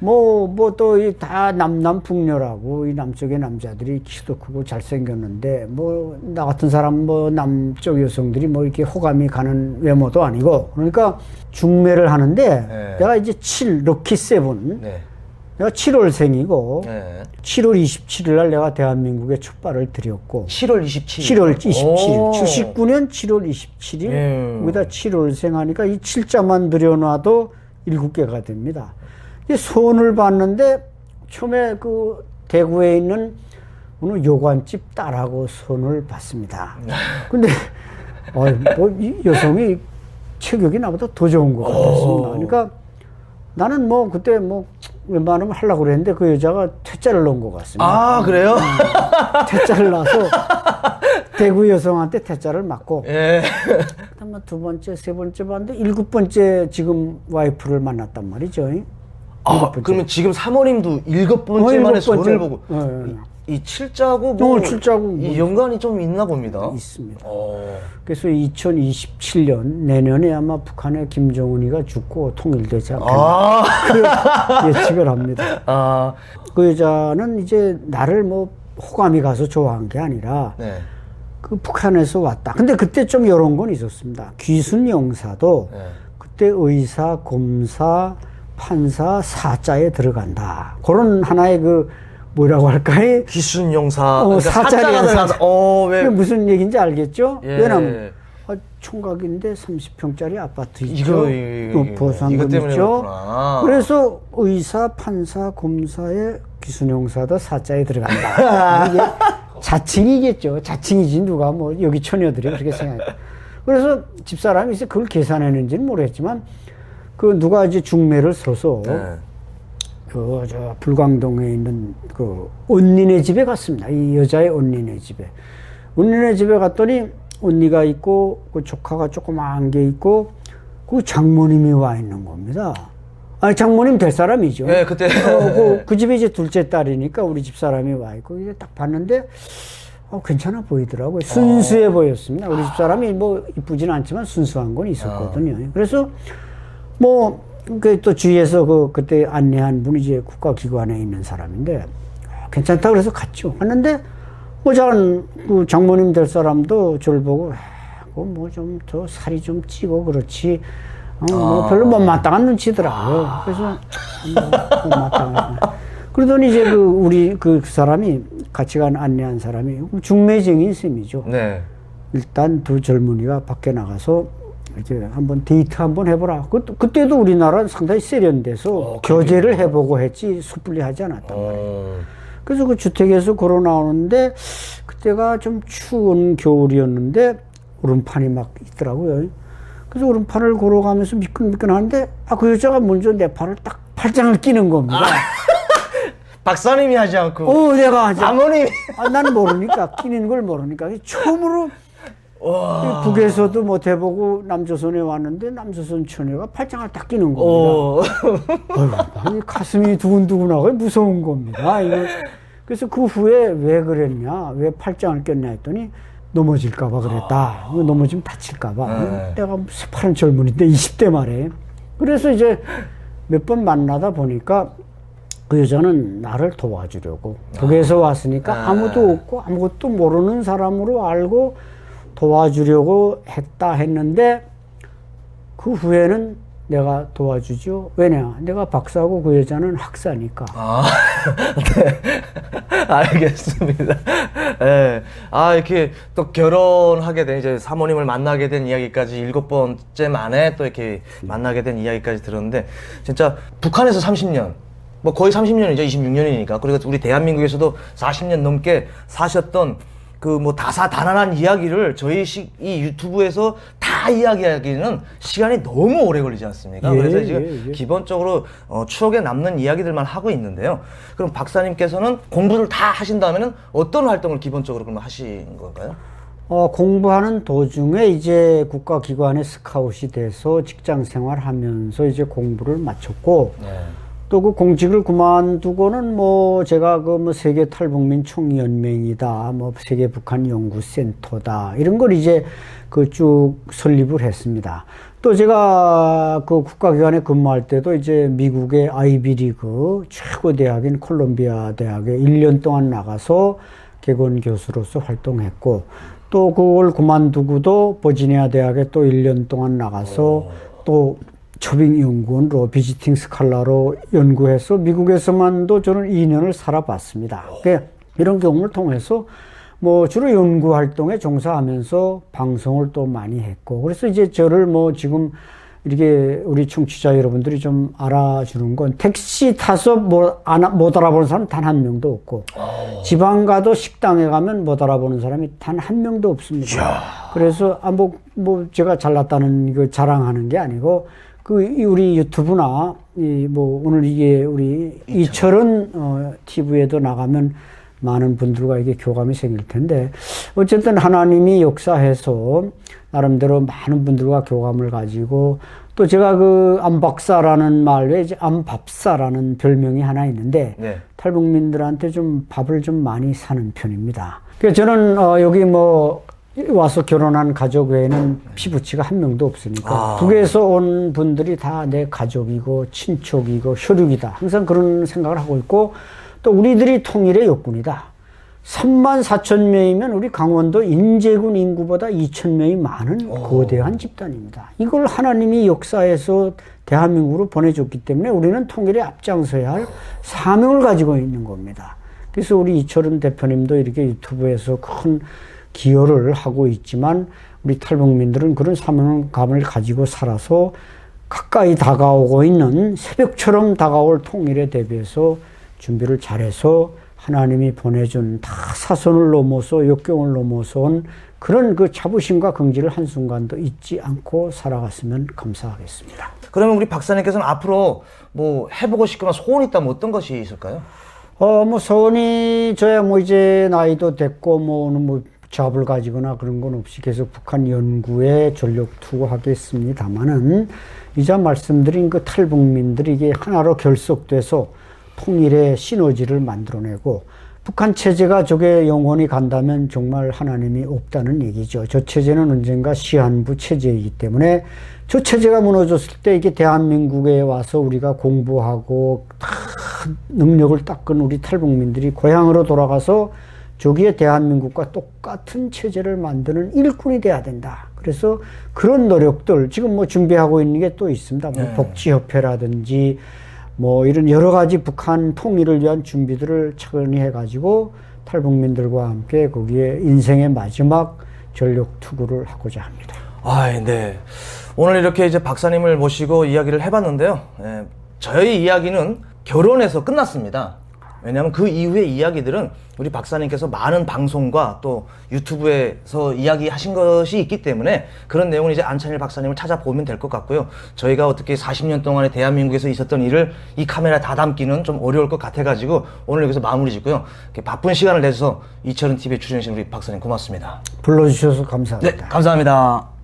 뭐 또 다 남남북녀라고 이 남쪽의 남자들이 키도 크고 잘생겼는데 뭐 나 같은 사람 뭐 남쪽 여성들이 뭐 이렇게 호감이 가는 외모도 아니고 그러니까 중매를 하는데 네. 내가 이제 럭키 세븐 네. 내가 7월생이고 네. 7월 27일 날 내가 대한민국에 첫 발을 들였고 7월 27일. 7월 27일 오. 79년 7월 27일 거기다 7월생 하니까 이 7자만 들여놔도 7개가 됩니다. 이 손을 봤는데 처음에 그 대구에 있는 어느 요관집 딸하고 손을 봤습니다. 근데 이 여성이 체격이 나보다 더 좋은 것 같았습니다. 그러니까 나는 뭐 그때 뭐 웬만하면 하려고 그랬는데 그 여자가 퇴짜를 놓은 것 같습니다. 아, 그래요? 퇴짜를 놔서 대구 여성한테 퇴짜를 맞고 예. 그다음에 두 번째, 세 번째 봤는데 7번째 지금 와이프를 만났단 말이죠. 그러면 지금 사모님도 7번째 만에 손을 보고 이 칠자고 뭐 칠자고 이 연관이 좀 있나 봅니다. 있습니다. 그래서 2027년 내년에 아마 북한의 김정은이가 죽고 통일되지 않겠나 예측을 합니다. 그 여자는 이제 나를 뭐 호감이 가서 좋아한 게 아니라 네. 그 북한에서 왔다. 근데 그때 좀 이런 건 있었습니다. 귀순 영사도 네. 그때 의사, 검사, 판사, 사자에 들어간다. 그런 하나의 그 뭐라고 할까요? 귀순 용사. 그러니까 사자리야. 왜? 그게 무슨 얘기인지 알겠죠? 예. 왜냐면 총각인데 30평짜리 아파트 있죠. 이거 보상금 때문에 있죠. 그렇구나. 그래서 의사, 판사, 검사에 귀순 용사도 사자에 들어간다. 이게 자칭이겠죠. 자칭이지 누가 뭐 여기 처녀들이 그렇게 생각해요. 그래서 집사람이 이제 그걸 계산했는지는 모르겠지만 그 누가 이제 중매를 서서 저 불광동에 있는 그 언니네 집에 갔습니다. 이 여자의 언니네 집에. 언니네 집에 갔더니 언니가 있고 그 조카가 조그마한 게 있고 그 장모님이 와 있는 겁니다. 아니 장모님 될 사람이죠. 네, 그때 그 집에 이제 둘째 딸이니까 우리 집 사람이 와 있고 이제 딱 봤는데 괜찮아 보이더라고요. 순수해 보였습니다. 우리 집 사람이 뭐 이쁘지는 않지만 순수한 건 있었거든요. 그래서 뭐 그 또 주위에서 그때 안내한 분이 이제 국가기관에 있는 사람인데 괜찮다 그래서 갔죠. 갔는데 뭐 그 장모님 될 사람도 저를 보고 뭐 좀 더 살이 좀 찌고 그렇지 뭐 별로 못마땅한 눈치더라고요. 그래서 못마땅한. 그러더니 이제 우리 그 사람이 같이 간 안내한 사람이 중매쟁인 셈이죠. 네. 일단 두 젊은이가 밖에 나가서 이제 한번 데이트 한번 해보라. 그때도 우리나라는 상당히 세련돼서 교제를 해보고 했지 섣불리 하지 않았단 말이에요. 그래서 그 주택에서 걸어 나오는데 그때가 좀 추운 겨울이었는데 얼음판이 막 있더라고요. 그래서 얼음판을 걸어가면서 미끈미끈하는데 그 여자가 먼저 내 팔을 딱 팔짱을 끼는 겁니다. 박사님이 하지 않고 내가 하지. 아버님이. 나는 모르니까 끼는 걸 모르니까 처음으로 북에서도 못 해보고 남조선에 왔는데 남조선 처녀가 팔짱을 딱 끼는 겁니다. 가슴이 두근두근하고 무서운 겁니다. 그래서 그 후에 왜 그랬냐, 왜 팔짱을 꼈냐 했더니 넘어질까봐 그랬다. 넘어지면 다칠까봐. 내가 새파란 젊은이인데 20대 말에 그래서 이제 몇 번 만나다 보니까 그 여자는 나를 도와주려고 북에서 왔으니까 아무도 없고 아무것도 모르는 사람으로 알고 도와주려고 했는데 그 후에는 내가 도와주죠. 왜냐? 내가 박사고 그 여자는 학사니까. 네. 알겠습니다. 네. 이렇게 또 결혼하게 된, 이제 사모님을 만나게 된 이야기까지 7번째 만에 또 이렇게 만나게 된 이야기까지 들었는데, 진짜 북한에서 30년, 뭐 거의 30년이죠. 26년이니까. 그리고 우리 대한민국에서도 40년 넘게 사셨던 그 뭐 다사다난한 이야기를 저희 이 유튜브에서 다 이야기하기는 시간이 너무 오래 걸리지 않습니까? 그래서 지금 기본적으로 추억에 남는 이야기들만 하고 있는데요. 그럼 박사님께서는 공부를 다 하신 다음에는 어떤 활동을 기본적으로 그러면 하신 건가요? 공부하는 도중에 이제 국가기관에 스카웃이 돼서 직장 생활하면서 이제 공부를 마쳤고, 네. 또 그 공직을 그만두고는 뭐 제가 그 뭐 세계 탈북민 총연맹이다, 뭐 세계 북한 연구센터다, 이런 걸 이제 그 쭉 설립을 했습니다. 또 제가 그 국가기관에 근무할 때도 이제 미국의 아이비리그 최고 대학인 콜롬비아 대학에 1년 동안 나가서 객원 교수로서 활동했고, 또 그걸 그만두고도 버지니아 대학에 또 1년 동안 나가서 또 초빙연구원으로 비지팅 스칼라로 연구해서 미국에서만도 저는 2년을 살아봤습니다. 이런 경험을 통해서 뭐 주로 연구 활동에 종사하면서 방송을 또 많이 했고, 그래서 이제 저를 뭐 지금 이렇게 우리 청취자 여러분들이 좀 알아주는 건, 택시 타서 못 알아보는 사람 단 한 명도 없고, 지방 가도 식당에 가면 못 알아보는 사람이 단 한 명도 없습니다. 이야. 그래서 뭐 제가 잘났다는 거 자랑하는 게 아니고, 우리 유튜브나, 뭐, 오늘 이게 우리 이철은, TV에도 나가면 많은 분들과 이게 교감이 생길 텐데, 어쨌든 하나님이 역사해서 나름대로 많은 분들과 교감을 가지고, 또 제가 그 암박사라는 말 외에 이제 암밥사라는 별명이 하나 있는데, 네. 탈북민들한테 좀 밥을 좀 많이 사는 편입니다. 그래서 저는, 여기 뭐, 와서 결혼한 가족 외에는 피부치가 한 명도 없으니까 북에서 온 분들이 다 내 가족이고 친척이고 혈육이다, 항상 그런 생각을 하고 있고, 또 우리들이 통일의 욕군이다. 34,000명이면 우리 강원도 인제군 인구보다 2,000명이 많은 거대한 집단입니다. 이걸 하나님이 역사에서 대한민국으로 보내줬기 때문에 우리는 통일에 앞장서야 할 사명을 가지고 있는 겁니다. 그래서 우리 이철은 대표님도 이렇게 유튜브에서 큰 기여를 하고 있지만, 우리 탈북민들은 그런 사명감을 가지고 살아서 가까이 다가오고 있는 새벽처럼 다가올 통일에 대비해서 준비를 잘해서 하나님이 보내준 다 사선을 넘어서 역경을 넘어서 온 그런 그 자부심과 긍지를 한순간도 잊지 않고 살아갔으면 감사하겠습니다. 그러면 우리 박사님께서는 앞으로 뭐 해보고 싶거나 소원이 있다면 어떤 것이 있을까요? 뭐 소원이 저야 뭐 이제 나이도 됐고 뭐 잡을 가지거나 그런 건 없이 계속 북한 연구에 전력 투구하겠습니다만은, 이제 말씀드린 그 탈북민들이 이게 하나로 결속돼서 통일의 시너지를 만들어내고, 북한 체제가 저게 영원히 간다면 정말 하나님이 없다는 얘기죠. 저 체제는 언젠가 시한부 체제이기 때문에 저 체제가 무너졌을 때 이게 대한민국에 와서 우리가 공부하고 다 능력을 닦은 우리 탈북민들이 고향으로 돌아가서 저기에 대한민국과 똑같은 체제를 만드는 일꾼이 돼야 된다. 그래서 그런 노력들 지금 뭐 준비하고 있는 게 또 있습니다. 뭐 복지협회라든지 뭐 이런 여러 가지 북한 통일을 위한 준비들을 차근히 해가지고 탈북민들과 함께 거기에 인생의 마지막 전력 투구를 하고자 합니다. 네. 오늘 이렇게 이제 박사님을 모시고 이야기를 해봤는데요. 저희 이야기는 결혼해서 끝났습니다. 왜냐하면 그 이후의 이야기들은 우리 박사님께서 많은 방송과 또 유튜브에서 이야기하신 것이 있기 때문에 그런 내용은 이제 안찬일 박사님을 찾아보면 될 것 같고요. 저희가 어떻게 40년 동안에 대한민국에서 있었던 일을 이 카메라에 다 담기는 좀 어려울 것 같아가지고 오늘 여기서 마무리 짓고요. 이렇게 바쁜 시간을 내서 이철은 TV에 출연해주신 우리 박사님 고맙습니다. 불러주셔서 감사합니다. 네, 감사합니다.